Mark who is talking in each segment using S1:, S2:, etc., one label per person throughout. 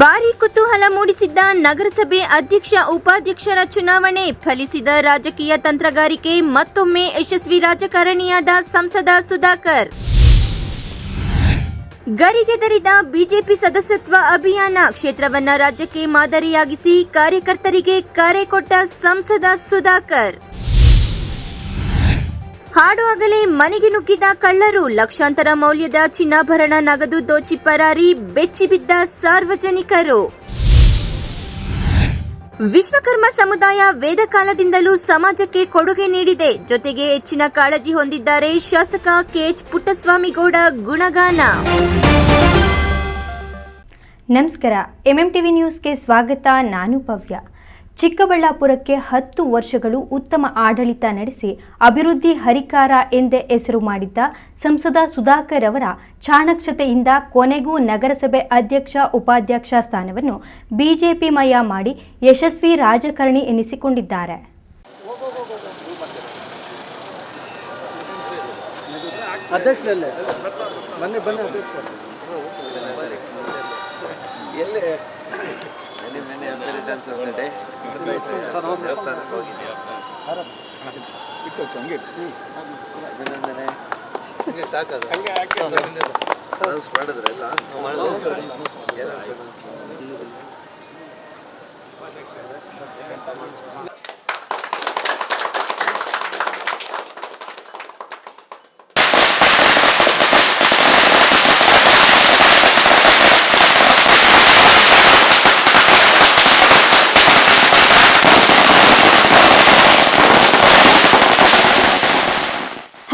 S1: ಭಾರೀ ಕುತೂಹಲ ಮೂಡಿಸಿದ್ದ ನಗರಸಭೆ ಅಧ್ಯಕ್ಷ ಉಪಾಧ್ಯಕ್ಷರ ಚುನಾವಣೆ ಫಲಿಸಿದ ರಾಜಕೀಯ ತಂತ್ರಗಾರಿಕೆ ಮತ್ತೊಮ್ಮೆ ಯಶಸ್ವಿ ರಾಜಕಾರಣಿಯಾದ ಸಂಸದ ಸುಧಾಕರ್. ಗರಿಗೆದರಿದ ಬಿಜೆಪಿ ಸದಸ್ಯತ್ವ ಅಭಿಯಾನ ಕ್ಷೇತ್ರವನ್ನ ರಾಜ್ಯಕ್ಕೆ ಮಾದರಿಯಾಗಿಸಿ ಕಾರ್ಯಕರ್ತರಿಗೆ ಕರೆ ಕೊಟ್ಟ ಸಂಸದ ಸುಧಾಕರ್. ಹಾಡುವಾಗಲೇ ಮನೆಗೆ ನುಗ್ಗಿದ ಕಳ್ಳರು, ಲಕ್ಷಾಂತರ ಮೌಲ್ಯದ ಚಿನ್ನಾಭರಣ ನಗದು ದೋಚಿ ಪರಾರಿ, ಬೆಚ್ಚಿಬಿದ್ದ ಸಾರ್ವಜನಿಕರು. ವಿಶ್ವಕರ್ಮ ಸಮುದಾಯ ವೇದ ಕಾಲದಿಂದಲೂ ಸಮಾಜಕ್ಕೆ ಕೊಡುಗೆ ನೀಡಿದೆ, ಜೊತೆಗೆ ಹೆಚ್ಚಿನ ಕಾಳಜಿ ಹೊಂದಿದ್ದಾರೆ ಶಾಸಕ ಕೆಎಚ್ ಪುಟ್ಟಸ್ವಾಮಿಗೌಡ ಗುಣಗಾನ.
S2: ನಮಸ್ಕಾರ, ಎಂಎಂಟಿವಿ ನ್ಯೂಸ್ಗೆ ಸ್ವಾಗತ. ನಾನು ಭವ್ಯ. ಚಿಕ್ಕಬಳ್ಳಾಪುರಕ್ಕೆ 10 ವರ್ಷಗಳು ಉತ್ತಮ ಆಡಳಿತ ನಡೆಸಿ ಅಭಿವೃದ್ಧಿ ಹರಿಕಾರ ಎಂದೇ ಹೆಸರು ಮಾಡಿದ್ದ ಸಂಸದ ಸುಧಾಕರ್ ಅವರ ಚಾಣಾಕ್ಷತೆಯಿಂದ ಕೊನೆಗೂ ನಗರಸಭೆ ಅಧ್ಯಕ್ಷ ಉಪಾಧ್ಯಕ್ಷ ಸ್ಥಾನವನ್ನು ಬಿಜೆಪಿ ಮಯ ಮಾಡಿ ಯಶಸ್ವಿ ರಾಜಕಾರಣಿ ಎನಿಸಿಕೊಂಡಿದ್ದಾರೆ.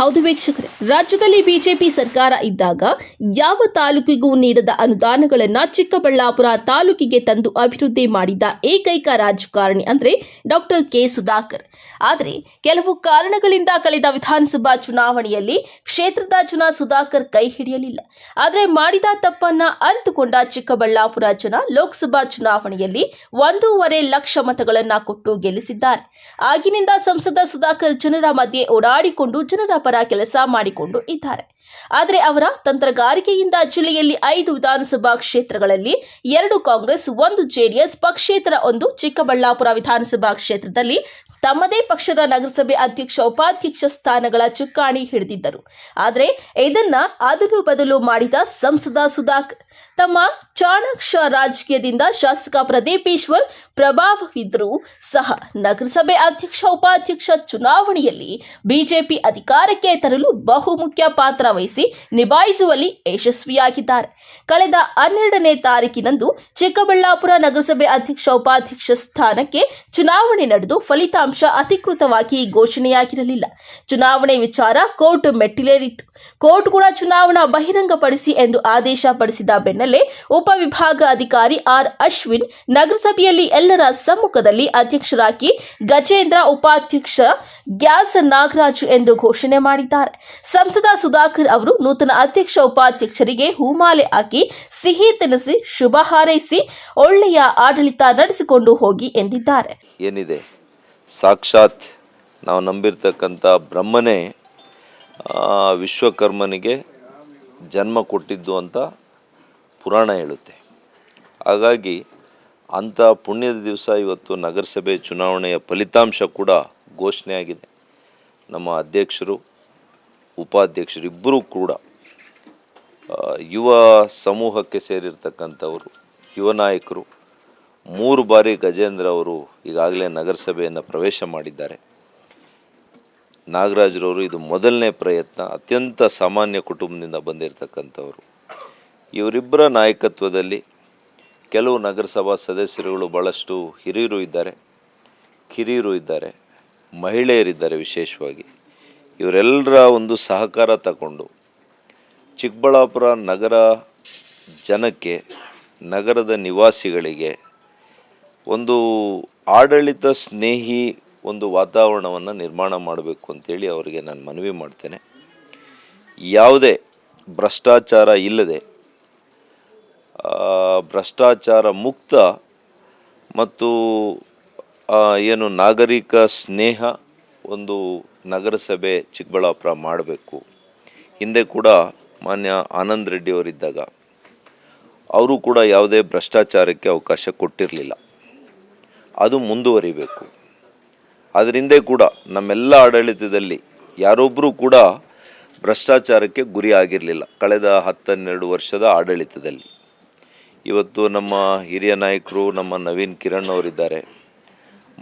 S3: ಹೌದು ವೀಕ್ಷಕರೇ, ರಾಜ್ಯದಲ್ಲಿ ಬಿಜೆಪಿ ಸರ್ಕಾರ ಇದ್ದಾಗ ಯಾವ ತಾಲೂಕಿಗೂ ನೀಡದ ಅನುದಾನಗಳನ್ನು ಚಿಕ್ಕಬಳ್ಳಾಪುರ ತಾಲೂಕಿಗೆ ತಂದು ಅಭಿವೃದ್ಧಿ ಮಾಡಿದ ಏಕೈಕ ರಾಜಕಾರಣಿ ಅಂದರೆ ಡಾಕ್ಟರ್ ಕೆ ಸುಧಾಕರ್. ಆದರೆ ಕೆಲವು ಕಾರಣಗಳಿಂದ ಕಳೆದ ವಿಧಾನಸಭಾ ಚುನಾವಣೆಯಲ್ಲಿ ಕ್ಷೇತ್ರದ ಜನ ಸುಧಾಕರ್ ಕೈ ಹಿಡಿಯಲಿಲ್ಲ. ಆದರೆ ಮಾಡಿದ ತಪ್ಪನ್ನ ಅರಿತುಕೊಂಡ ಚಿಕ್ಕಬಳ್ಳಾಪುರ ಜನ ಲೋಕಸಭಾ ಚುನಾವಣೆಯಲ್ಲಿ 1.5 ಲಕ್ಷ ಮತಗಳನ್ನು ಕೊಟ್ಟು ಗೆಲ್ಲಿಸಿದ್ದಾರೆ. ಆಗಿನಿಂದ ಸಂಸದ ಸುಧಾಕರ್ ಜನರ ಮಧ್ಯೆ ಓಡಾಡಿಕೊಂಡು ಜನರ ಪರ ಕೆಲಸ ಮಾಡಿಕೊಂಡು ಇದ್ದಾರೆ. ಆದರೆ ಅವರ ತಂತ್ರಗಾರಿಕೆಯಿಂದ ಜಿಲ್ಲೆಯಲ್ಲಿ 5 ವಿಧಾನಸಭಾ ಕ್ಷೇತ್ರಗಳಲ್ಲಿ 2 ಕಾಂಗ್ರೆಸ್, 1 ಜೆಡಿಎಸ್ ಪಕ್ಷೇತರ, 1 ಚಿಕ್ಕಬಳ್ಳಾಪುರ ವಿಧಾನಸಭಾ ಕ್ಷೇತ್ರದಲ್ಲಿ ತಮ್ಮದೇ ಪಕ್ಷದ ನಗರಸಭೆ ಅಧ್ಯಕ್ಷ ಉಪಾಧ್ಯಕ್ಷ ಸ್ಥಾನಗಳ ಚುಕ್ಕಾಣಿ ಹಿಡಿದಿದ್ದರು. ಆದರೆ ಇದನ್ನ ಅದಲು ಬದಲು ಮಾಡಿದ ಸಂಸದ ಸುಧಾಕರ್ ತಮ್ಮ ಚಾಣಾಕ್ಷ ರಾಜಕೀಯದಿಂದ ಶಾಸಕ ಪ್ರದೀಪೇಶ್ವರ್ ಪ್ರಭಾವವಿದ್ದರೂ ಸಹ ನಗರಸಭೆ ಅಧ್ಯಕ್ಷ ಉಪಾಧ್ಯಕ್ಷ ಚುನಾವಣೆಯಲ್ಲಿ ಬಿಜೆಪಿ ಅಧಿಕಾರಕ್ಕೆ ತರಲು ಬಹುಮುಖ್ಯ ಪಾತ್ರ ವಹಿಸಿ ನಿಭಾಯಿಸುವಲ್ಲಿ ಯಶಸ್ವಿಯಾಗಿದ್ದಾರೆ. ಕಳೆದ 12ನೇ ತಾರೀಕಿನಂದು ಚಿಕ್ಕಬಳ್ಳಾಪುರ ನಗರಸಭೆ ಅಧ್ಯಕ್ಷ ಉಪಾಧ್ಯಕ್ಷ ಸ್ಥಾನಕ್ಕೆ ಚುನಾವಣೆ ನಡೆದು ಫಲಿತಾಂಶ ಅಧಿಕೃತವಾಗಿ ಘೋಷಣೆಯಾಗಿರಲಿಲ್ಲ. ಚುನಾವಣೆ ವಿಚಾರ ಕೋರ್ಟ್ ಮೆಟ್ಟಿಲೇರಿತ್ತು. ಕೋರ್ಟ್ ಕೂಡ ಚುನಾವಣಾ ಬಹಿರಂಗಪಡಿಸಿ ಎಂದು ಆದೇಶ ಪಡಿಸಿದ ಬೆನ್ನಲ್ಲೇ ಉಪವಿಭಾಗ ಅಧಿಕಾರಿ ಆರ್ ಅಶ್ವಿನ್ ನಗರಸಭೆಯಲ್ಲಿ ಎಲ್ಲರ ಸಮ್ಮುಖದಲ್ಲಿ ಅಧ್ಯಕ್ಷರಾಗಿ ಗಜೇಂದ್ರ, ಉಪಾಧ್ಯಕ್ಷ ಗ್ಯಾಸ್ ನಾಗರಾಜು ಎಂದು ಘೋಷಣೆ ಮಾಡಿದ್ದಾರೆ. ಸಂಸದ ಸುಧಾಕರ್ ಅವರು ನೂತನ ಅಧ್ಯಕ್ಷ ಉಪಾಧ್ಯಕ್ಷರಿಗೆ ಹೂಮಾಲೆ ಹಾಕಿ ಸಿಹಿ ತಿನಿಸಿ ಶುಭ ಹಾರೈಸಿ ಒಳ್ಳೆಯ ಆಡಳಿತ ನಡೆಸಿಕೊಂಡು ಹೋಗಿ ಎಂದಿದ್ದಾರೆ.
S4: ಏನಿದೆ, ಸಾಕ್ಷಾತ್ ನಾವು ನಂಬಿರ್ತಕ್ಕಂಥ ಬ್ರಹ್ಮನೇ ವಿಶ್ವಕರ್ಮನಿಗೆ ಜನ್ಮ ಕೊಟ್ಟಿದ್ದು ಅಂತ ಪುರಾಣ ಹೇಳುತ್ತೆ. ಹಾಗಾಗಿ ಅಂಥ ಪುಣ್ಯದ ದಿವಸ ಇವತ್ತು ನಗರಸಭೆ ಚುನಾವಣೆಯ ಫಲಿತಾಂಶ ಕೂಡ ಘೋಷಣೆಯಾಗಿದೆ. ನಮ್ಮ ಅಧ್ಯಕ್ಷರು, ಉಪಾಧ್ಯಕ್ಷರು ಇಬ್ಬರೂ ಕೂಡ ಯುವ ಸಮೂಹಕ್ಕೆ ಸೇರಿರ್ತಕ್ಕಂಥವರು, ಯುವ ನಾಯಕರು. 3 ಬಾರಿ ಗಜೇಂದ್ರ ಅವರು ಈಗಾಗಲೇ ನಗರಸಭೆಯನ್ನು ಪ್ರವೇಶ ಮಾಡಿದ್ದಾರೆ. ನಾಗರಾಜ್ರವರು ಇದು ಮೊದಲನೇ ಪ್ರಯತ್ನ. ಅತ್ಯಂತ ಸಾಮಾನ್ಯ ಕುಟುಂಬದಿಂದ ಬಂದಿರತಕ್ಕಂಥವರು. ಇವರಿಬ್ಬರ ನಾಯಕತ್ವದಲ್ಲಿ ಕೆಲವು ನಗರಸಭಾ ಸದಸ್ಯರುಗಳು ಭಾಳಷ್ಟು ಹಿರಿಯರು ಇದ್ದಾರೆ, ಕಿರಿಯರು ಇದ್ದಾರೆ, ಮಹಿಳೆಯರಿದ್ದಾರೆ. ವಿಶೇಷವಾಗಿ ಇವರೆಲ್ಲರ ಒಂದು ಸಹಕಾರ ತಗೊಂಡು ಚಿಕ್ಕಬಳ್ಳಾಪುರ ನಗರ ಜನಕ್ಕೆ, ನಗರದ ನಿವಾಸಿಗಳಿಗೆ ಒಂದು ಆಡಳಿತ ಸ್ನೇಹಿ ಒಂದು ವಾತಾವರಣವನ್ನು ನಿರ್ಮಾಣ ಮಾಡಬೇಕು ಅಂತೇಳಿ ಅವರಿಗೆ ನಾನು ಮನವಿ ಮಾಡ್ತೇನೆ. ಯಾವುದೇ ಭ್ರಷ್ಟಾಚಾರ ಇಲ್ಲದೆ, ಭ್ರಷ್ಟಾಚಾರ ಮುಕ್ತ ಮತ್ತು ಏನು ನಾಗರಿಕ ಸ್ನೇಹ ಒಂದು ನಗರಸಭೆ ಚಿಕ್ಕಬಳ್ಳಾಪುರ ಮಾಡಬೇಕು. ಹಿಂದೆ ಕೂಡ ಮಾನ್ಯ ಆನಂದ್ ರೆಡ್ಡಿ ಅವರಿದ್ದಾಗ ಅವರು ಕೂಡ ಯಾವುದೇ ಭ್ರಷ್ಟಾಚಾರಕ್ಕೆ ಅವಕಾಶ ಕೊಟ್ಟಿರಲಿಲ್ಲ. ಅದು ಮುಂದುವರಿಬೇಕು. ಅದರಿಂದೇ ಕೂಡ ನಮ್ಮೆಲ್ಲ ಆಡಳಿತದಲ್ಲಿ ಯಾರೊಬ್ಬರೂ ಕೂಡ ಭ್ರಷ್ಟಾಚಾರಕ್ಕೆ ಗುರಿ ಆಗಿರಲಿಲ್ಲ ಕಳೆದ 10-12 ವರ್ಷದ ಆಡಳಿತದಲ್ಲಿ. ಇವತ್ತು ನಮ್ಮ ಹಿರಿಯ ನಾಯಕರು ನಮ್ಮ ನವೀನ್ ಕಿರಣ್ ಅವರಿದ್ದಾರೆ,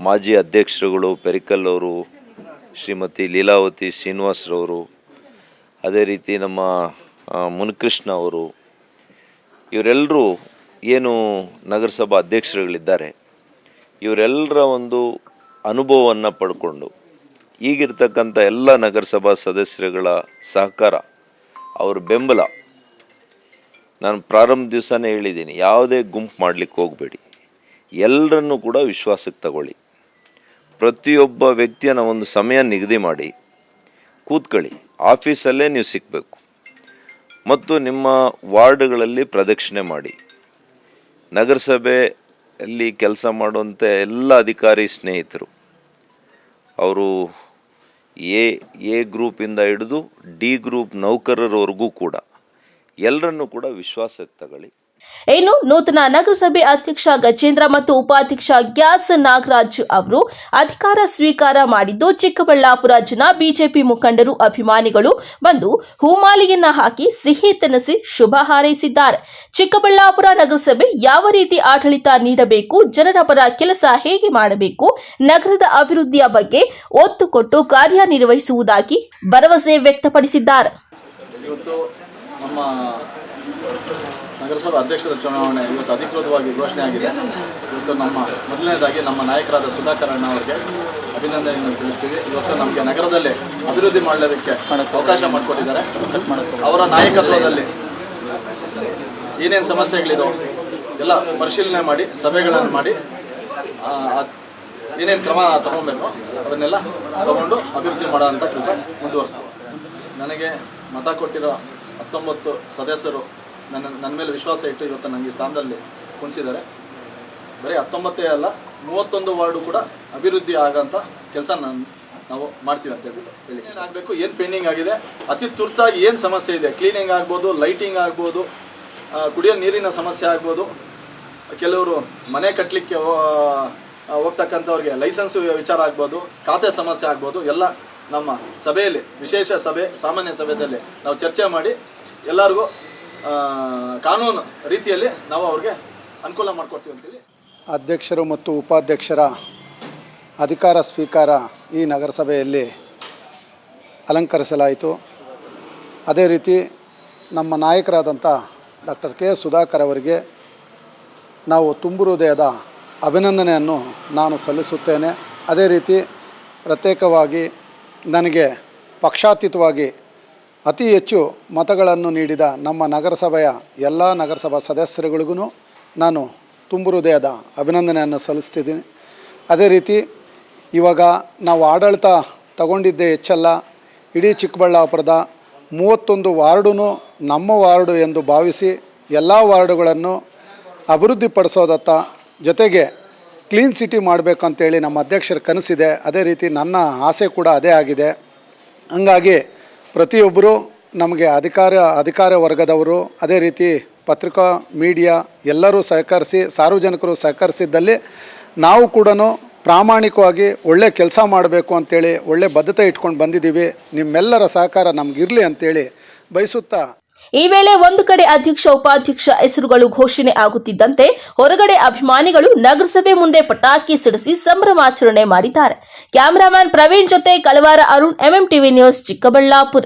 S4: ಮಾಜಿ ಅಧ್ಯಕ್ಷರುಗಳು ಪೆರಿಕಲ್ ಅವರು, ಶ್ರೀಮತಿ ಲೀಲಾವತಿ ಶ್ರೀನಿವಾಸರವರು, ಅದೇ ರೀತಿ ನಮ್ಮ ಮುನಿಕೃಷ್ಣ ಅವರು, ಇವರೆಲ್ಲರೂ ಏನು ನಗರಸಭಾ ಅಧ್ಯಕ್ಷರುಗಳಿದ್ದಾರೆ, ಇವರೆಲ್ಲರ ಒಂದು ಅನುಭವವನ್ನು ಪಡ್ಕೊಂಡು ಈಗಿರ್ತಕ್ಕಂಥ ಎಲ್ಲ ನಗರಸಭಾ ಸದಸ್ಯರುಗಳ ಸಹಕಾರ, ಅವ್ರ ಬೆಂಬಲ, ನಾನು ಪ್ರಾರಂಭ ದಿವಸನೇ ಹೇಳಿದ್ದೀನಿ, ಯಾವುದೇ ಗುಂಪು ಮಾಡಲಿಕ್ಕೆ ಹೋಗಬೇಡಿ, ಎಲ್ಲರನ್ನೂ ಕೂಡ ವಿಶ್ವಾಸಕ್ಕೆ ತಗೊಳ್ಳಿ. ಪ್ರತಿಯೊಬ್ಬ ವ್ಯಕ್ತಿಯನ್ನು ಒಂದು ಸಮಯ ನಿಗದಿ ಮಾಡಿ ಕೂತ್ಕೊಳ್ಳಿ, ಆಫೀಸಲ್ಲೇ ನೀವು ಸಿಗಬೇಕು ಮತ್ತು ನಿಮ್ಮ ವಾರ್ಡ್ಗಳಲ್ಲಿ ಪ್ರದಕ್ಷಿಣೆ ಮಾಡಿ. ನಗರಸಭೆಯಲ್ಲಿ ಕೆಲಸ ಮಾಡುವಂಥ ಎಲ್ಲ ಅಧಿಕಾರಿ ಸ್ನೇಹಿತರು, ಅವರು ಎ ಗ್ರೂಪಿಂದ ಹಿಡಿದು ಡಿ ಗ್ರೂಪ್ ನೌಕರರವರೆಗೂ ಕೂಡ ಎಲ್ಲರನ್ನೂ ಕೂಡ ವಿಶ್ವಾಸಕ್ಕೆ ತಗೊಳ್ಳಿ.
S3: ಇನ್ನು ನೂತನ ನಗರಸಭೆ ಅಧ್ಯಕ್ಷ ಗಜೇಂದ್ರ ಮತ್ತು ಉಪಾಧ್ಯಕ್ಷ ಗ್ಯಾಸ್ ನಾಗರಾಜ್ ಅವರು ಅಧಿಕಾರ ಸ್ವೀಕಾರ ಮಾಡಿದ್ದು, ಚಿಕ್ಕಬಳ್ಳಾಪುರ ಜನ ಬಿಜೆಪಿ ಮುಖಂಡರು ಅಭಿಮಾನಿಗಳು ಬಂದು ಹೂಮಾಲೆಯನ್ನ ಹಾಕಿ ಸಿಹಿ ತಿನ್ನಿಸಿ ಶುಭ ಹಾರೈಸಿದ್ದಾರೆ. ಚಿಕ್ಕಬಳ್ಳಾಪುರ ನಗರಸಭೆ ಯಾವ ರೀತಿ ಆಡಳಿತ ನೀಡಬೇಕು, ಜನರ ಪರ ಕೆಲಸ ಹೇಗೆ ಮಾಡಬೇಕು, ನಗರದ ಅಭಿವೃದ್ಧಿಯ ಬಗ್ಗೆ ಒತ್ತು ಕೊಟ್ಟು ಕಾರ್ಯನಿರ್ವಹಿಸುವುದಾಗಿ ಭರವಸೆ ವ್ಯಕ್ತಪಡಿಸಿದ್ದಾರೆ.
S5: ನಮ್ಮ ನಗರಸಭಾ ಅಧ್ಯಕ್ಷರ ಚುನಾವಣೆ ಇವತ್ತು ಅಧಿಕೃತವಾಗಿ ಘೋಷಣೆ ಆಗಿದೆ. ಇವತ್ತು ಮೊದಲನೇದಾಗಿ ನಮ್ಮ ನಾಯಕರಾದ ಸುಧಾಕರ್ ಅಣ್ಣ ಅವರಿಗೆ ಅಭಿನಂದನೆಯನ್ನು ತಿಳಿಸ್ತೀವಿ. ಇವತ್ತು ನಮಗೆ ನಗರದಲ್ಲಿ ಅಭಿವೃದ್ಧಿ ಮಾಡಲಿಕ್ಕೆ ಅವಕಾಶ ಮಾಡಿಕೊಟ್ಟಿದ್ದಾರೆ. ಅವರ ನಾಯಕತ್ವದಲ್ಲಿ ಏನೇನು ಸಮಸ್ಯೆಗಳಿದೋ ಎಲ್ಲ ಪರಿಶೀಲನೆ ಮಾಡಿ, ಸಭೆಗಳನ್ನು ಮಾಡಿ, ಏನೇನು ಕ್ರಮ ತಗೊಬೇಕು ಅದನ್ನೆಲ್ಲ ತಗೊಂಡು ಅಭಿವೃದ್ಧಿ ಮಾಡೋಂಥ ಕೆಲಸ ಮುಂದುವರಿಸ್ತೀವಿ. ನನಗೆ ಮತ ಕೊಟ್ಟಿರೋ 19 ಸದಸ್ಯರು ನನ್ನ ಮೇಲೆ ವಿಶ್ವಾಸ ಇಟ್ಟು ಇವತ್ತು ನನಗೆ ಸ್ಥಾನದಲ್ಲಿ ಕುಣಿಸಿದ್ದಾರೆ. ಬರೀ 19 ಅಲ್ಲ, 31 ವಾರ್ಡು ಕೂಡ ಅಭಿವೃದ್ಧಿ ಆಗೋಂಥ ಕೆಲಸ ನಾವು ಮಾಡ್ತೀವಿ ಅಂತ ಹೇಳಿ ಏನಾಗಬೇಕು, ಏನು ಪೆಂಡಿಂಗ್ ಆಗಿದೆ, ಅತಿ ತುರ್ತಾಗಿ ಏನು ಸಮಸ್ಯೆ ಇದೆ, ಕ್ಲೀನಿಂಗ್ ಆಗ್ಬೋದು, ಲೈಟಿಂಗ್ ಆಗ್ಬೋದು, ಕುಡಿಯೋ ನೀರಿನ ಸಮಸ್ಯೆ ಆಗ್ಬೋದು, ಕೆಲವರು ಮನೆ ಕಟ್ಟಲಿಕ್ಕೆ ಹೋಗ್ತಕ್ಕಂಥವ್ರಿಗೆ ಲೈಸೆನ್ಸ್ ವಿಚಾರ ಆಗ್ಬೋದು, ಖಾತೆ ಸಮಸ್ಯೆ ಆಗ್ಬೋದು, ಎಲ್ಲ ನಮ್ಮ ಸಭೆಯಲ್ಲಿ, ವಿಶೇಷ ಸಭೆ, ಸಾಮಾನ್ಯ ಸಭೆಯಲ್ಲಿ ನಾವು ಚರ್ಚೆ ಮಾಡಿ ಎಲ್ಲರಿಗೂ ಕಾನೂನು ರೀತಿಯಲ್ಲಿ ನಾವು ಅವ್ರಿಗೆ ಅನುಕೂಲ ಮಾಡಿಕೊಡ್ತೀವಿ ಅಂತೇಳಿ.
S6: ಅಧ್ಯಕ್ಷರು ಮತ್ತು ಉಪಾಧ್ಯಕ್ಷರ ಅಧಿಕಾರ ಸ್ವೀಕಾರ ಈ ನಗರಸಭೆಯಲ್ಲಿ ಅಲಂಕರಿಸಲಾಯಿತು. ಅದೇ ರೀತಿ ನಮ್ಮ ನಾಯಕರಾದಂಥ ಡಾಕ್ಟರ್ ಕೆ ಸುಧಾಕರ್ ಅವರಿಗೆ ನಾವು ತುಂಬು ಹೃದಯದ ಅಭಿನಂದನೆಯನ್ನು ನಾನು ಸಲ್ಲಿಸುತ್ತೇನೆ. ಅದೇ ರೀತಿ ಪ್ರತ್ಯೇಕವಾಗಿ ನನಗೆ ಪಕ್ಷಾತೀತವಾಗಿ ಅತಿ ಹೆಚ್ಚು ಮತಗಳನ್ನು ನೀಡಿದ ನಮ್ಮ ನಗರಸಭೆಯ ಎಲ್ಲ ನಗರಸಭಾ ಸದಸ್ಯರುಗಳಿಗೂ ನಾನು ತುಂಬು ಹೃದಯದ ಅಭಿನಂದನೆಯನ್ನು ಸಲ್ಲಿಸ್ತಿದ್ದೀನಿ. ಅದೇ ರೀತಿ ಇವಾಗ ನಾವು ಆಡಳಿತ ತಗೊಂಡಿದ್ದೇ ಹೆಚ್ಚಲ್ಲ, ಇಡೀ ಚಿಕ್ಕಬಳ್ಳಾಪುರದ 31 ವಾರ್ಡೂ ನಮ್ಮ ವಾರ್ಡು ಎಂದು ಭಾವಿಸಿ ಎಲ್ಲ ವಾರ್ಡುಗಳನ್ನು ಅಭಿವೃದ್ಧಿಪಡಿಸೋದತ್ತ ಜೊತೆಗೆ ಕ್ಲೀನ್ ಸಿಟಿ ಮಾಡಬೇಕಂತೇಳಿ ನಮ್ಮ ಅಧ್ಯಕ್ಷರ ಕನಸಿದೆ. ಅದೇ ರೀತಿ ನನ್ನ ಆಸೆ ಕೂಡ ಅದೇ ಆಗಿದೆ. ಹಂಗಾಗಿ ಪ್ರತಿಯೊಬ್ಬರು ನಮಗೆ ಅಧಿಕಾರ ವರ್ಗದವರು, ಅದೇ ರೀತಿ ಪತ್ರಿಕಾ ಮೀಡಿಯಾ ಎಲ್ಲರೂ ಸಹಕರಿಸಿ, ಸಾರ್ವಜನಿಕರು ಸಹಕರಿಸಿದ್ದಲ್ಲಿ ನಾವು ಕೂಡ ಪ್ರಾಮಾಣಿಕವಾಗಿ ಒಳ್ಳೆ ಕೆಲಸ ಮಾಡಬೇಕು ಅಂತೇಳಿ ಒಳ್ಳೆ ಬದ್ಧತೆ ಇಟ್ಕೊಂಡು ಬಂದಿದ್ದೀವಿ. ನಿಮ್ಮೆಲ್ಲರ ಸಹಕಾರ ನಮಗಿರಲಿ ಅಂತೇಳಿ ಬಯಸುತ್ತಾ,
S3: ಈ ವೇಳೆ ಒಂದು ಕಡೆ ಅಧ್ಯಕ್ಷ ಉಪಾಧ್ಯಕ್ಷ ಹೆಸರುಗಳು ಘೋಷಣೆ ಆಗುತ್ತಿದ್ದಂತೆ ಹೊರಗಡೆ ಅಭಿಮಾನಿಗಳು ನಗರಸಭೆ ಮುಂದೆ ಪಟಾಕಿ ಸಿಡಿಸಿ ಸಂಭ್ರಮಾಚರಣೆ ಮಾಡಿದ್ದಾರೆ. ಕ್ಯಾಮರಾಮನ್ ಪ್ರವೀಣ್ ಜೊತೆ ಕಳವಾರ ಅರುಣ್, ಎಂಎಂಟಿವಿ ನ್ಯೂಸ್, ಚಿಕ್ಕಬಳ್ಳಾಪುರ.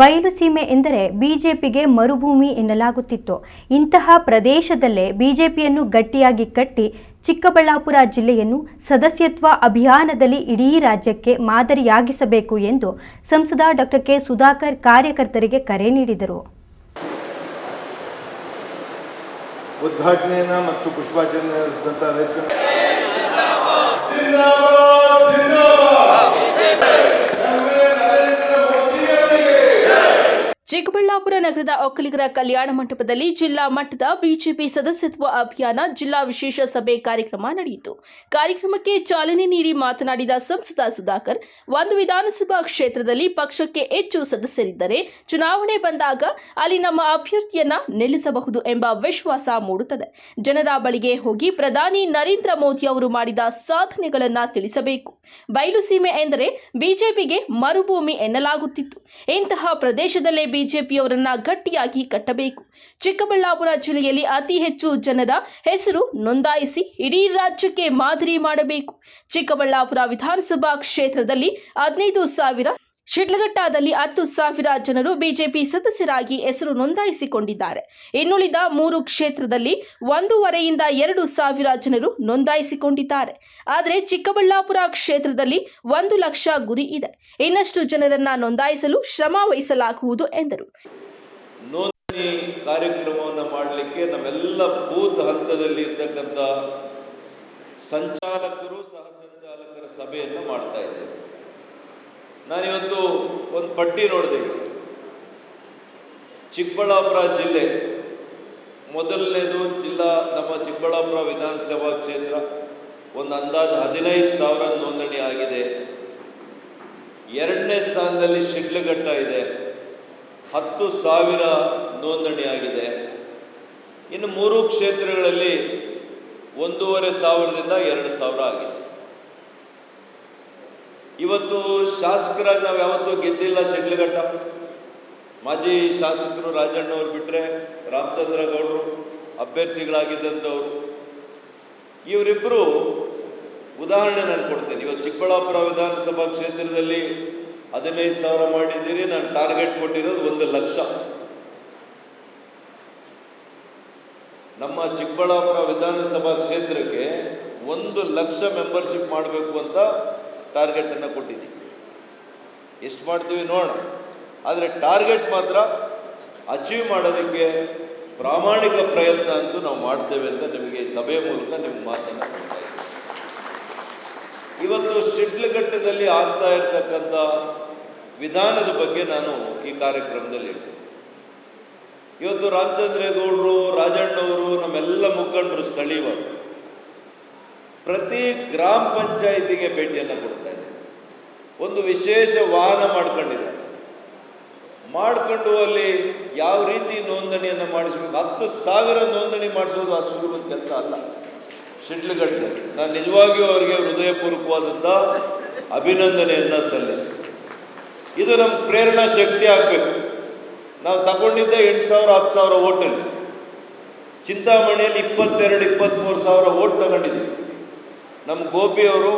S2: ಬಯಲು ಸೀಮೆ ಎಂದರೆ ಬಿಜೆಪಿಗೆ ಮರುಭೂಮಿ ಎನ್ನಲಾಗುತ್ತಿತ್ತು. ಇಂತಹ ಪ್ರದೇಶದಲ್ಲೇ ಬಿಜೆಪಿಯನ್ನು ಗಟ್ಟಿಯಾಗಿ ಕಟ್ಟಿ ಚಿಕ್ಕಬಳ್ಳಾಪುರ ಜಿಲ್ಲೆಯನ್ನು ಸದಸ್ಯತ್ವ ಅಭಿಯಾನದಲ್ಲಿ ಇಡೀ ರಾಜ್ಯಕ್ಕೆ ಮಾದರಿಯಾಗಿಸಬೇಕು ಎಂದು ಸಂಸದ ಡಾಕ್ಟರ್ ಕೆ ಸುಧಾಕರ್ ಕಾರ್ಯಕರ್ತರಿಗೆ ಕರೆ ನೀಡಿದರು.
S7: ಉದ್ಘಾಟನೆಯನ್ನು ಮತ್ತು ಪುಷ್ಪಾರ್ಚನೆ ನಡೆಸಿದಂಥ
S3: ಚಿಕ್ಕಬಳ್ಳಾಪುರ ನಗರದ ಒಕ್ಕಲಿಗರ ಕಲ್ಯಾಣ ಮಂಟಪದಲ್ಲಿ ಜಿಲ್ಲಾ ಮಟ್ಟದ ಬಿಜೆಪಿ ಸದಸ್ಯತ್ವ ಅಭಿಯಾನ ಜಿಲ್ಲಾ ವಿಶೇಷ ಸಭೆ ಕಾರ್ಯಕ್ರಮ ನಡೆಯಿತು. ಕಾರ್ಯಕ್ರಮಕ್ಕೆ ಚಾಲನೆ ನೀಡಿ ಮಾತನಾಡಿದ ಸಂಸದ ಸುಧಾಕರ್, ಒಂದು ವಿಧಾನಸಭಾ ಕ್ಷೇತ್ರದಲ್ಲಿ ಪಕ್ಷಕ್ಕೆ ಹೆಚ್ಚು ಸದಸ್ಯರಿದ್ದರೆ ಚುನಾವಣೆ ಬಂದಾಗ ಅಲ್ಲಿ ನಮ್ಮ ಅಭ್ಯರ್ಥಿಯನ್ನ ನಿಲ್ಲಿಸಬಹುದು ಎಂಬ ವಿಶ್ವಾಸ ಮೂಡುತ್ತದೆ. ಜನರ ಬಳಿಗೆ ಹೋಗಿ ಪ್ರಧಾನಿ ನರೇಂದ್ರ ಮೋದಿ ಅವರು ಮಾಡಿದ ಸಾಧನೆಗಳನ್ನ ತಿಳಿಸಬೇಕು. ಬಯಲು ಸೀಮೆ ಎಂದರೆ ಬಿಜೆಪಿಗೆ ಮರುಭೂಮಿ ಎನ್ನಲಾಗುತ್ತಿತ್ತು. ಇಂತಹ ಪ್ರದೇಶದಲ್ಲೇ ಬಿಜೆಪಿಯವರನ್ನ ಗಟ್ಟಿಯಾಗಿ ಕಟ್ಟಬೇಕು. ಚಿಕ್ಕಬಳ್ಳಾಪುರ ಜಿಲ್ಲೆಯಲ್ಲಿ ಅತಿ ಹೆಚ್ಚು ಜನರ ಹೆಸರು ನೋಂದಾಯಿಸಿ ಇಡೀ ರಾಜ್ಯಕ್ಕೆ ಮಾದರಿ ಮಾಡಬೇಕು. ಚಿಕ್ಕಬಳ್ಳಾಪುರ ವಿಧಾನಸಭಾ ಕ್ಷೇತ್ರದಲ್ಲಿ 15,000, ಶಿಡ್ಲಘಟ್ಟದಲ್ಲಿ 10,000 ಜನರು ಬಿಜೆಪಿ ಸದಸ್ಯರಾಗಿ ಹೆಸರು ನೋಂದಾಯಿಸಿಕೊಂಡಿದ್ದಾರೆ. ಇನ್ನುಳಿದ 3 ಕ್ಷೇತ್ರದಲ್ಲಿ 1,500ರಿಂದ 2,000 ಜನರು ನೋಂದಾಯಿಸಿಕೊಂಡಿದ್ದಾರೆ. ಆದರೆ ಚಿಕ್ಕಬಳ್ಳಾಪುರ ಕ್ಷೇತ್ರದಲ್ಲಿ 1,00,000 ಗುರಿ ಇದೆ. ಇನ್ನಷ್ಟು ಜನರನ್ನ ನೋಂದಾಯಿಸಲು ಶ್ರಮ ವಹಿಸಲಾಗುವುದು ಎಂದರು.
S8: ನೋಂದಣಿ ಕಾರ್ಯಕ್ರಮವನ್ನು ಮಾಡಲಿಕ್ಕೆ ನಮ್ಮೆಲ್ಲ ಬೂತ್ ಹಂತದಲ್ಲಿ ಇರ್ತಕ್ಕಂಥ ಸಂಚಾಲಕರು ಸಹ ಸಂಚಾಲಕರ ಸಭೆಯನ್ನು ಮಾಡ್ತಾ ಇದ್ದೇವೆ. ನಾನಿವತ್ತು ಒಂದು ಪಟ್ಟಿ ನೋಡಿದೆ. ಚಿಕ್ಕಬಳ್ಳಾಪುರ ಜಿಲ್ಲೆ ಮೊದಲನೇದು ನಮ್ಮ ಚಿಕ್ಕಬಳ್ಳಾಪುರ ವಿಧಾನಸಭಾ ಕ್ಷೇತ್ರ ಒಂದು ಅಂದಾಜು 15,000 ನೋಂದಣಿ ಆಗಿದೆ. 2ನೇ ಸ್ಥಾನದಲ್ಲಿ ಶಿಡ್ಲಘಟ್ಟ ಇದೆ, 10,000 ನೋಂದಣಿ ಆಗಿದೆ. ಇನ್ನು 3 ಕ್ಷೇತ್ರಗಳಲ್ಲಿ 1,500ದಿಂದ 2,000 ಆಗಿದೆ. ಇವತ್ತು ಶಾಸಕರಾಗಿ ನಾವು ಯಾವತ್ತೂ ಗೆದ್ದಿಲ್ಲ. ಶಿಡ್ಲಘಟ್ಟ ಮಾಜಿ ಶಾಸಕರು ರಾಜಣ್ಣವ್ರು ಬಿಟ್ಟರೆ ರಾಮಚಂದ್ರ ಗೌಡರು ಅಭ್ಯರ್ಥಿಗಳಾಗಿದ್ದಂಥವ್ರು. ಇವರಿಬ್ಬರು ಉದಾಹರಣೆ ನಾನು ಕೊಡ್ತೇನೆ. ಇವತ್ತು ಚಿಕ್ಕಬಳ್ಳಾಪುರ ವಿಧಾನಸಭಾ ಕ್ಷೇತ್ರದಲ್ಲಿ 15,000 ಮಾಡಿದ್ದೀರಿ. ನಾನು ಟಾರ್ಗೆಟ್ ಕೊಟ್ಟಿರೋದು 1,00,000. ನಮ್ಮ ಚಿಕ್ಕಬಳ್ಳಾಪುರ ವಿಧಾನಸಭಾ ಕ್ಷೇತ್ರಕ್ಕೆ 1,00,000 ಮೆಂಬರ್ಶಿಪ್ ಮಾಡಬೇಕು ಅಂತ ಟಾರ್ಗೆಟನ್ನು ಕೊಟ್ಟಿದ್ದೀವಿ. ಎಷ್ಟು ಮಾಡ್ತೀವಿ ನೋಡೋಣ. ಆದರೆ ಟಾರ್ಗೆಟ್ ಮಾತ್ರ ಅಚೀವ್ ಮಾಡೋದಕ್ಕೆ ಪ್ರಾಮಾಣಿಕ ಪ್ರಯತ್ನ ಅಂತೂ ನಾವು ಮಾಡ್ತೇವೆ ಅಂತ ನಿಮಗೆ ಸಭೆ ಮೂಲಕ ನಿಮ್ಗೆ ಮಾತನ್ನು ಕೊಡ್ತಾ ಇದ್ದೀವಿ. ಇವತ್ತು ಶಿಡ್ಲಘಟ್ಟದಲ್ಲಿ ಆಗ್ತಾ ಇರತಕ್ಕಂಥ ವಿಧಾನದ ಬಗ್ಗೆ ನಾನು ಈ ಕಾರ್ಯಕ್ರಮದಲ್ಲಿ ಹೇಳ್ತೀನಿ. ಇವತ್ತು ರಾಮಚಂದ್ರೇಗೌಡರು, ರಾಜಣ್ಣವರು, ನಮ್ಮೆಲ್ಲ ಮುಖಂಡರು ಸ್ಥಳೀಯರು ಪ್ರತಿ ಗ್ರಾಮ ಪಂಚಾಯಿತಿಗೆ ಭೇಟಿಯನ್ನು ಕೊಡ್ತಾ ಇದ್ದಾರೆ. ಒಂದು ವಿಶೇಷ ವಾಹನ ಮಾಡ್ಕೊಂಡಿದ್ದಾರೆ. ಮಾಡಿಕೊಂಡು ಅಲ್ಲಿ ಯಾವ ರೀತಿ ನೋಂದಣಿಯನ್ನು ಮಾಡಿಸ್ಬೇಕು. 10,000 ನೋಂದಣಿ ಮಾಡಿಸೋದು ಅಷ್ಟು ಸುಲಭದ ಕೆಲಸ ಅಲ್ಲ. ಶಿಡ್ಲಘಟ್ಟದಲ್ಲಿ ನಾನು ನಿಜವಾಗಿಯೂ ಅವರಿಗೆ ಹೃದಯಪೂರ್ವಕವಾದಂಥ ಅಭಿನಂದನೆಯನ್ನು ಸಲ್ಲಿಸಿ. ಇದು ನಮ್ಮ ಪ್ರೇರಣಾ ಶಕ್ತಿ ಆಗಬೇಕು. ನಾವು ತಗೊಂಡಿದ್ದ 8,000 10,000 ಓಟಲ್ಲಿ ಚಿಂತಾಮಣಿಯಲ್ಲಿ 22,000-23,000 ಓಟ್ ತಗೊಂಡಿದ್ದೀವಿ. ನಮ್ಮ ಗೋಪಿಯವರು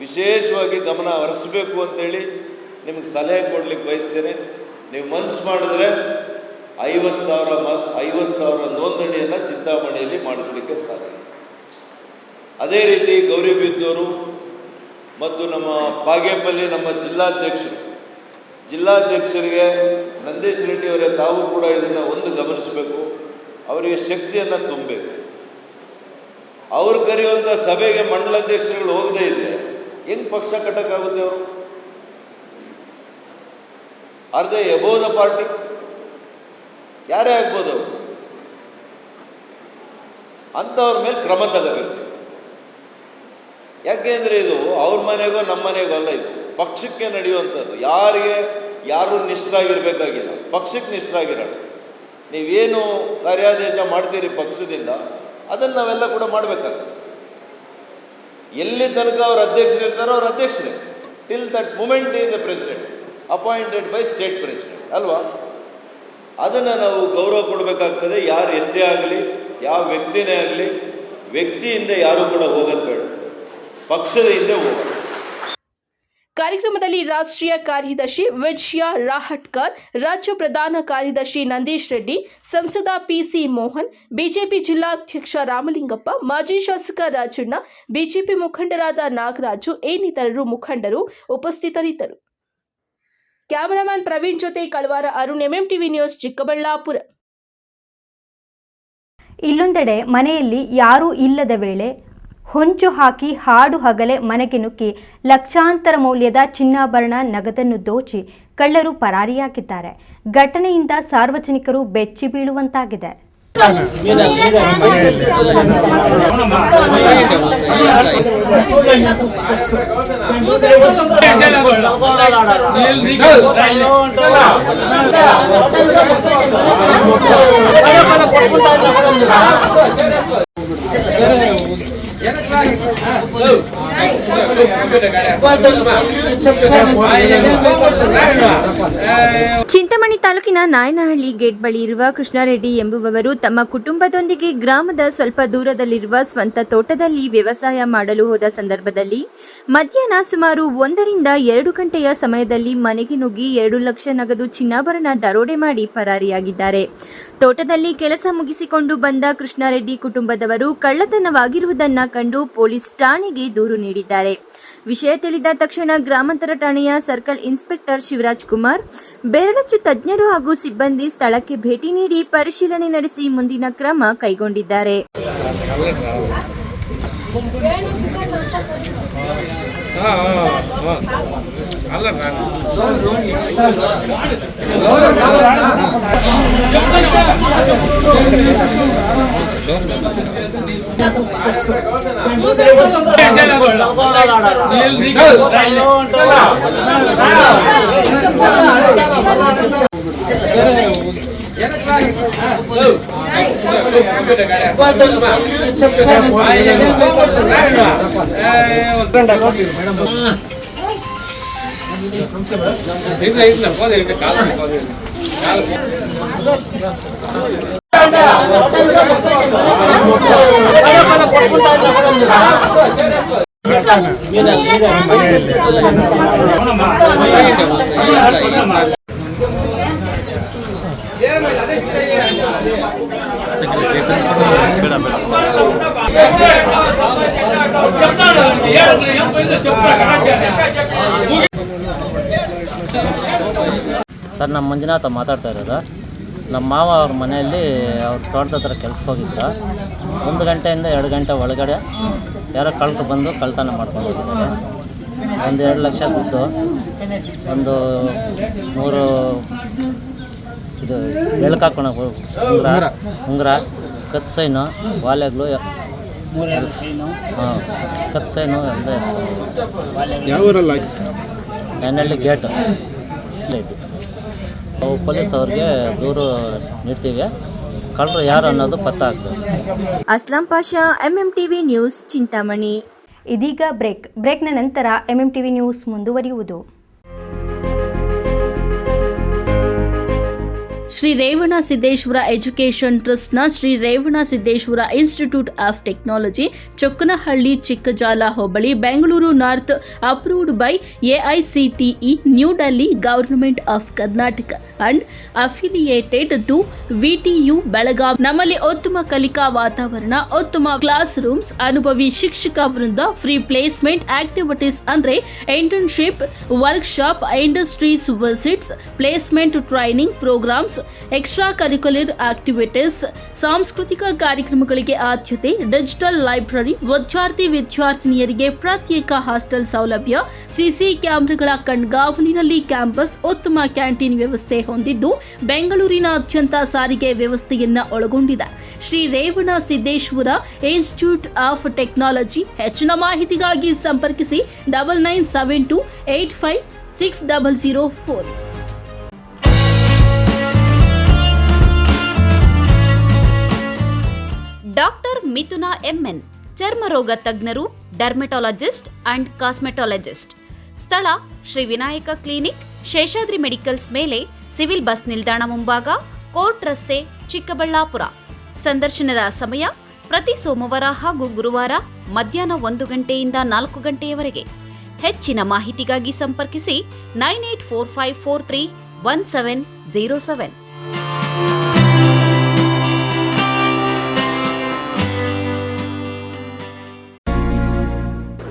S8: ವಿಶೇಷವಾಗಿ ಗಮನ ಹರಿಸಬೇಕು ಅಂತೇಳಿ ನಿಮಗೆ ಸಲಹೆ ಕೊಡ್ಲಿಕ್ಕೆ ಬಯಸ್ತೇನೆ. ನೀವು ಮನಸ್ಸು ಮಾಡಿದ್ರೆ 50,000 ನೋಂದಣಿಯನ್ನು ಚಿಂತಾಮಣಿಯಲ್ಲಿ ಮಾಡಿಸಲಿಕ್ಕೆ ಸಾಧ್ಯ. ಅದೇ ರೀತಿ ಗೌರಿಬಿದನೂರು ಮತ್ತು ನಮ್ಮ ಬಾಗೇಪಲ್ಲಿ ನಮ್ಮ ಜಿಲ್ಲಾಧ್ಯಕ್ಷರಿಗೆ ನಂದೀಶ್ ರೆಡ್ಡಿ ಅವರೇ ತಾವು ಕೂಡ ಇದನ್ನು ಗಮನಿಸಬೇಕು. ಅವರಿಗೆ ಶಕ್ತಿಯನ್ನು ತುಂಬಬೇಕು. ಅವ್ರು ಕರೆಯುವಂಥ ಸಭೆಗೆ ಮಂಡಲಾಧ್ಯಕ್ಷರುಗಳು ಹೋಗದೇ ಇದ್ದರೆ ಹೆಂಗೆ ಪಕ್ಷ ಕಟ್ಟಕ್ಕಾಗುತ್ತೆ? ಅವರು are they above the party? ಯಾರೇ ಆಗ್ಬೋದು ಅವರು. ಅಂಥವ್ರ ಮೇಲೆ ಕ್ರಮ ತಗೋಬೇಕು. ಯಾಕೆಂದರೆ ಇದು ಅವ್ರ ಮನೆಗೋ ನಮ್ಮ ಮನೆಗೋ ಅಲ್ಲ, ಇದು ಪಕ್ಷಕ್ಕೆ ನಡೆಯುವಂಥದ್ದು. ಯಾರು ನಿಷ್ಠರಾಗಿರ್ಬೇಕಾಗಿಲ್ಲ, ಪಕ್ಷಕ್ಕೆ ನಿಷ್ಠರಾಗಿರೋಣ. ನೀವೇನು ಕಾರ್ಯಾದೇಶ ಮಾಡ್ತೀರಿ ಪಕ್ಷದಿಂದ, ಅದನ್ನು ನಾವೆಲ್ಲ ಕೂಡ ಮಾಡಬೇಕಾಗ್ತದೆ. ಎಲ್ಲಿ ತನಕ ಅವ್ರ ಅಧ್ಯಕ್ಷರಿರ್ತಾರೋ ಅವ್ರ ಅಧ್ಯಕ್ಷರೇ. Till that moment is a president appointed by state president ಅಲ್ವಾ? ಅದನ್ನು ನಾವು ಗೌರವ ಕೊಡಬೇಕಾಗ್ತದೆ. ಯಾರು ಎಷ್ಟೇ ಆಗಲಿ, ಯಾವ ವ್ಯಕ್ತಿನೇ ಆಗಲಿ, ವ್ಯಕ್ತಿಯಿಂದ ಯಾರೂ ಕೂಡ ಹೋಗೋದು ಬೇಡ, ಪಕ್ಷದ ಹಿಂದೆ ಹೋಗೋದು.
S3: ಕಾರ್ಯಕ್ರಮದಲ್ಲಿ ರಾಷ್ಟ್ರೀಯ ಕಾರ್ಯದರ್ಶಿ ವಿಜಯ ರಾಹಟ್ಕರ್, ರಾಜ್ಯ ಪ್ರಧಾನ ಕಾರ್ಯದರ್ಶಿ ನಂದೀಶ್ ರೆಡ್ಡಿ, ಸಂಸದ ಪಿಸಿ ಮೋಹನ್, ಬಿಜೆಪಿ ಜಿಲ್ಲಾಧ್ಯಕ್ಷ ರಾಮಲಿಂಗಪ್ಪ, ಮಾಜಿ ಶಾಸಕ ರಾಜಣ್ಣ, ಬಿಜೆಪಿ ಮುಖಂಡರಾದ ನಾಗರಾಜು ಇನ್ನಿತರರು ಮುಖಂಡರು ಉಪಸ್ಥಿತರಿದ್ದರು. ಕ್ಯಾಮರಾಮನ್ ಪ್ರವೀಣ್ ಜೊತೆ ಕಳವಾರ ಅರುಣ್, ಎಂಎಂಟಿವಿ ನ್ಯೂಸ್, ಚಿಕ್ಕಬಳ್ಳಾಪುರ.
S2: ಇಲ್ಲೊಂದೆಡೆ ಮನೆಯಲ್ಲಿ ಯಾರೂ ಇಲ್ಲದ ವೇಳೆ ಹೊಂಚು ಹಾಕಿ ಹಾಡು ಹಗಲೇ ಮನೆಗೆ ನುಗ್ಗಿ ಲಕ್ಷಾಂತರ ಮೌಲ್ಯದ ಚಿನ್ನಾಭರಣ, ನಗದನ್ನು ದೋಚಿ ಕಳ್ಳರು ಪರಾರಿಯಾಗಿದ್ದಾರೆ. ಘಟನೆಯಿಂದ ಸಾರ್ವಜನಿಕರು ಬೆಚ್ಚಿ ಬೀಳುವಂತಾಗಿದೆ.
S1: ಚಿಂತಾಮಣಿ ತಾಲೂಕಿನ ನಾಯನಹಳ್ಳಿ ಗೇಟ್ ಬಳಿ ಇರುವ ಕೃಷ್ಣಾರೆಡ್ಡಿ ಎಂಬುವವರು ತಮ್ಮ ಕುಟುಂಬದೊಂದಿಗೆ ಗ್ರಾಮದ ಸ್ವಲ್ಪ ದೂರದಲ್ಲಿರುವ ಸ್ವಂತ ತೋಟದಲ್ಲಿ ವ್ಯವಸಾಯ ಮಾಡಲು ಹೋದ ಸಂದರ್ಭದಲ್ಲಿ ಮಧ್ಯಾಹ್ನ ಸುಮಾರು 1 ರಿಂದ 2 ಗಂಟೆಯ ಸಮಯದಲ್ಲಿ ಮನೆಗೆ ನುಗ್ಗಿ 2 ಲಕ್ಷ ನಗದು ಚಿನ್ನಾಭರಣ ದರೋಡೆ ಮಾಡಿ ಪರಾರಿಯಾಗಿದ್ದಾರೆ. ತೋಟದಲ್ಲಿ ಕೆಲಸ ಮುಗಿಸಿಕೊಂಡು ಬಂದ ಕೃಷ್ಣಾರೆಡ್ಡಿ ಕುಟುಂಬದವರು ಕಳ್ಳತನವಾಗಿರುವುದನ್ನು ಕಂಡು ಪೊಲೀಸ್ ಠಾಣೆಗೆ ದೂರು ನೀಡಿದ್ದಾರೆ. ವಿಷಯ ತಿಳಿದ ತಕ್ಷಣ ಗ್ರಾಮಾಂತರ ಠಾಣೆಯ ಸರ್ಕಲ್ ಇನ್ಸ್ಪೆಕ್ಟರ್ ಶಿವರಾಜ್ ಕುಮಾರ್, ಬೆರಳಚ್ಚು ತಜ್ಞರು ಹಾಗೂ ಸಿಬ್ಬಂದಿ ಸ್ಥಳಕ್ಕೆ ಭೇಟಿ ನೀಡಿ ಪರಿಶೀಲನೆ ನಡೆಸಿ ಮುಂದಿನ ಕ್ರಮ ಕೈಗೊಂಡಿದ್ದಾರೆ.
S9: ಸರ್, ನಮ್ಮ ಮಂಜುನಾಥ ಮಾತಾಡ್ತಾ ಇರೋದು. ನಮ್ಮ ಮಾವ ಅವ್ರ ಮನೆಯಲ್ಲಿ ಅವ್ರ ತೋಟದ ಹತ್ರ ಕೆಲ್ಸಕ್ಕೆ ಹೋಗಿದ್ರು. 1 ಗಂಟೆಯಿಂದ 2 ಗಂಟೆ ಒಳಗಡೆ ಯಾರೋ ಕಳ್ಳರು ಬಂದು ಕಳ್ಳತನ ಮಾಡ್ಕೊಂಡು ಹೋಗಿದ್ದಾರೆ. 1-2 ಲಕ್ಷ ದುಡ್ಡು, ಒಂದು 3 ಇದು ಬೆಳಕಾಕೋಣ ಉಂಗುರ, ಕತ್ ಸೈನು, ವಾಲೆಗಳು, ಕತ್ ಸೈನು ಎಲ್ಲ ನಾಯನಹಳ್ಳಿ ಗೇಟು. ನಾವು ಪೊಲೀಸ್ ಅವ್ರಿಗೆ ದೂರು ನೀಡ್ತೀವಿ. ಕಳ್ಳರು ಯಾರು ಅನ್ನೋದು ಪತ್ತೆ ಆಗ್ತದೆ.
S1: Aslam Pasha, MMTV news, Chintamani.
S2: ಇದೀಗ ಬ್ರೇಕ್ನ ನಂತರ MMTV ನ್ಯೂಸ್ ಮುಂದುವರಿಯುವುದು.
S3: ಶ್ರೀ ರೇವಣ ಸಿದ್ದೇಶ್ವರ ಎಜುಕೇಷನ್ ಟ್ರಸ್ಟ್ನ Shri Revana Siddeshwara institute of technology, Chokkanahalli, Chikkajala ಹೋಬಳಿ, Bengaluru north, approved by AICTE, new Delhi, government of Karnataka and affiliated to VTU, Belagavi. ನಮ್ಮಲ್ಲಿ ಉತ್ತಮ ಕಲಿಕಾ ವಾತಾವರಣ, ಉತ್ತಮ ಕ್ಲಾಸ್ ರೂಮ್ಸ್, ಅನುಭವಿ ಶಿಕ್ಷಕ ವೃಂದ, ಫ್ರೀ ಪ್ಲೇಸ್ಮೆಂಟ್ ಆಕ್ಟಿವಿಟೀಸ್ ಅಂದ್ರೆ internship, workshop, industries visits, placement training programmes, extra curricular activities, ಸಾಂಸ್ಕೃತಿಕ ಕಾರ್ಯಕ್ರಮಗಳಿಗೆ ಆದ್ಯತೆ, ಡಿಜಿಟಲ್ ಲೈಬ್ರರಿ, ವಿದ್ಯಾರ್ಥಿನಿಯರಿಗೆ ಪ್ರತ್ಯೇಕ ಹಾಸ್ಟೆಲ್ ಸೌಲಭ್ಯ, ಸಿಸಿ ಕ್ಯಾಮೆರಾಗಳ ಕಣ್ಗಾವಲಿನಲ್ಲಿ ಕ್ಯಾಂಪಸ್, ಉತ್ತಮ ಕ್ಯಾಂಟೀನ್ ವ್ಯವಸ್ಥೆ ಹೊಂದಿದ್ದು ಬೆಂಗಳೂರಿನಾದ್ಯಂತ ಸಾರಿಗೆ ವ್ಯವಸ್ಥೆಯನ್ನ ಒಳಗೊಂಡಿದೆ. Shri Revana Siddeshwara institute of technology. ಹೆಚ್ಚಿನ ಮಾಹಿತಿಗಾಗಿ ಸಂಪರ್ಕಿಸಿ 9972856004.
S10: ಡಾಕ್ಟರ್ ಮಿಥುನಾ MN, ಚರ್ಮರೋಗ ತಜ್ಞರು, ಡರ್ಮೆಟಾಲಜಿಸ್ಟ್ ಅಂಡ್ ಕಾಸ್ಮೆಟಾಲಜಿಸ್ಟ್. ಸ್ಥಳ ಶ್ರೀ ವಿನಾಯಕ ಕ್ಲಿನಿಕ್, ಶೇಷಾದ್ರಿ ಮೆಡಿಕಲ್ಸ್ ಮೇಲೆ, ಸಿವಿಲ್ ಬಸ್ ನಿಲ್ದಾಣ ಮುಂಭಾಗ, ಕೋರ್ಟ್ ರಸ್ತೆ, ಚಿಕ್ಕಬಳ್ಳಾಪುರ. ಸಂದರ್ಶನದ ಸಮಯ ಪ್ರತಿ ಸೋಮವಾರ ಹಾಗೂ ಗುರುವಾರ ಮಧ್ಯಾಹ್ನ 1 ಗಂಟೆಯಿಂದ 4 ಗಂಟೆಯವರೆಗೆ. ಹೆಚ್ಚಿನ ಮಾಹಿತಿಗಾಗಿ ಸಂಪರ್ಕಿಸಿ 9845431707.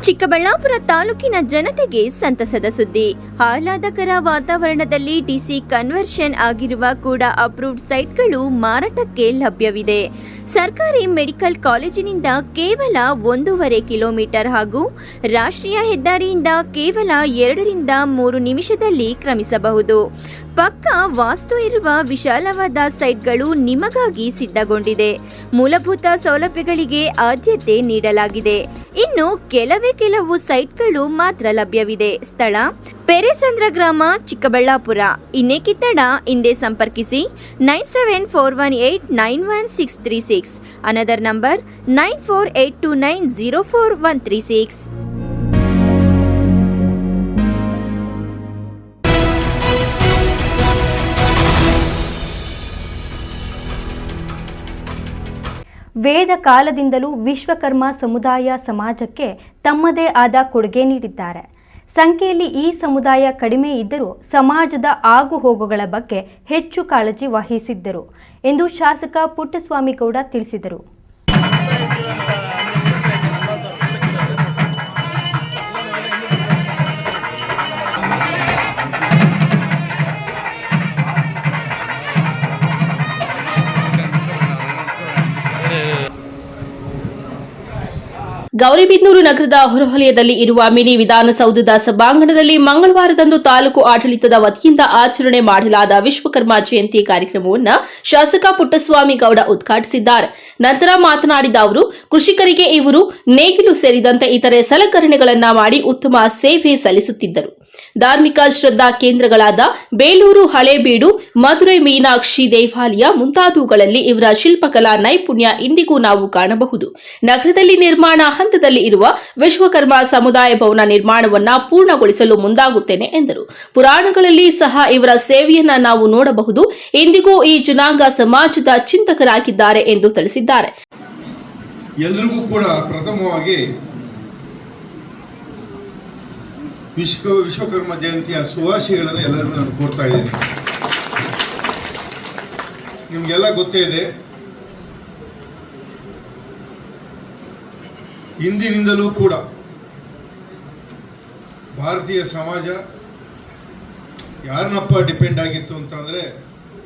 S1: ಚಿಕ್ಕಬಳ್ಳಾಪುರ ತಾಲೂಕಿನ ಜನತೆಗೆ ಸಂತಸದ ಸುದ್ದಿ. ಆಹ್ಲಾದಕರ ವಾತಾವರಣದಲ್ಲಿ ಡಿಸಿ ಕನ್ವರ್ಷನ್ ಆಗಿರುವ ಕೂಡ ಅಪ್ರೂವ್ಡ್ ಸೈಟ್ಗಳು ಮಾರಾಟಕ್ಕೆ ಲಭ್ಯವಿದೆ. ಸರ್ಕಾರಿ ಮೆಡಿಕಲ್ ಕಾಲೇಜಿನಿಂದ ಕೇವಲ 1.5 ಕಿಲೋಮೀಟರ್ ಹಾಗೂ ರಾಷ್ಟ್ರೀಯ ಹೆದ್ದಾರಿಯಿಂದ ಕೇವಲ 2 ರಿಂದ 3 ನಿಮಿಷದಲ್ಲಿ ಕ್ರಮಿಸಬಹುದು. ಪಕ್ಕಾ ವಾಸ್ತು ಇರುವ ವಿಶಾಲವಾದ ಸೈಟ್ಗಳು ನಿಮಗಾಗಿ ಸಿದ್ಧಗೊಂಡಿದೆ. ಮೂಲಭೂತ ಸೌಲಭ್ಯಗಳಿಗೆ ಆದ್ಯತೆ ನೀಡಲಾಗಿದೆ. ಇನ್ನು ಕೆಲವು ಸೈಟ್ಗಳು ಮಾತ್ರ ಲಭ್ಯವಿದೆ. ಸ್ಥಳ ಪೆರೇಸಂದ್ರ ಗ್ರಾಮ, ಚಿಕ್ಕಬಳ್ಳಾಪುರ. ಇನ್ನೇಕೆ ತಡ, ಹಿಂದೆ ಸಂಪರ್ಕಿಸಿ 9741891636. Another number 9482904136.
S2: ವೇದ ಕಾಲದಿಂದಲೂ ವಿಶ್ವಕರ್ಮ ಸಮುದಾಯ ಸಮಾಜಕ್ಕೆ ತಮ್ಮದೇ ಆದ ಕೊಡುಗೆ ನೀಡಿದ್ದಾರೆ. ಸಂಖ್ಯೆಯಲ್ಲಿ ಈ ಸಮುದಾಯ ಕಡಿಮೆ ಇದ್ದರೂ ಸಮಾಜದ ಆಗುಹೋಗುಗಳ ಬಗ್ಗೆ ಹೆಚ್ಚು ಕಾಳಜಿ ವಹಿಸಿದ್ದರು ಎಂದು ಶಾಸಕ ಪುಟ್ಟಸ್ವಾಮಿ ಗೌಡ ತಿಳಿಸಿದರು.
S3: ಗೌರಿಬಿದನೂರು ನಗರದ ಹೊರವಲಯದಲ್ಲಿ ಇರುವ ಮಿನಿ ವಿಧಾನಸೌಧದ ಸಭಾಂಗಣದಲ್ಲಿ ಮಂಗಳವಾರದಂದು ತಾಲೂಕು ಆಡಳಿತದ ವತಿಯಿಂದ ಆಚರಣೆ ಮಾಡಲಾದ ವಿಶ್ವಕರ್ಮ ಜಯಂತಿ ಕಾರ್ಯಕ್ರಮವನ್ನು ಶಾಸಕ ಪುಟ್ಟಸ್ವಾಮಿ ಗೌಡ ಉದ್ಘಾಟಿಸಿದ್ದಾರೆ. ನಂತರ ಮಾತನಾಡಿದ ಅವರು, ಕೃಷಿಕರಿಗೆ ಇವರು ನೇಗಿಲು ಸೇರಿದಂತೆ ಇತರೆ ಸಲಕರಣೆಗಳನ್ನು ಮಾಡಿ ಉತ್ತಮ ಸೇವೆ ಸಲ್ಲಿಸುತ್ತಿದ್ದರು. ಧಾರ್ಮಿಕ ಶ್ರದ್ಧಾ ಕೇಂದ್ರಗಳಾದ ಬೇಲೂರು ಹಳೇಬೀಡು, ಮಧುರೈ ಮೀನಾಕ್ಷಿ ದೇವಾಲಯ ಮುಂತಾದವುಗಳಲ್ಲಿ ಇವರ ಶಿಲ್ಪಕಲಾ ನೈಪುಣ್ಯ ಇಂದಿಗೂ ನಾವು ಕಾಣಬಹುದು. ನಗರದಲ್ಲಿ ನಿರ್ಮಾಣ ಹಂತದಲ್ಲಿ ಇರುವ ವಿಶ್ವಕರ್ಮ ಸಮುದಾಯ ಭವನ ನಿರ್ಮಾಣವನ್ನ ಪೂರ್ಣಗೊಳಿಸಲು ಮುಂದಾಗುತ್ತೇನೆ ಎಂದರು. ಪುರಾಣಗಳಲ್ಲಿ ಸಹ ಇವರ ಸೇವೆಯನ್ನ ನಾವು ನೋಡಬಹುದು. ಇಂದಿಗೂ ಈ ಜನಾಂಗ ಸಮಾಜದ ಚಿಂತಕರಾಗಿದ್ದಾರೆ ಎಂದು ತಿಳಿಸಿದ್ದಾರೆ.
S7: ಎಲ್ರಿಗೂ ಕೂಡ ಪ್ರಥಮವಾಗಿ ವಿಶ್ವಕರ್ಮ ಜಯಂತಿಯ ಶುಭಾಶಯಗಳನ್ನು ಎಲ್ಲರಿಗೂ ನಾನು ಕೋರ್ತಾ ಇದ್ದೇನೆ. ನಿಮಗೆಲ್ಲ ಗೊತ್ತೇ ಇದೆ, ಹಿಂದಿನಿಂದಲೂ ಕೂಡ ಭಾರತೀಯ ಸಮಾಜ ಯಾರನ್ನಪ್ಪ ಡಿಪೆಂಡ್ ಆಗಿತ್ತು ಅಂತಂದರೆ,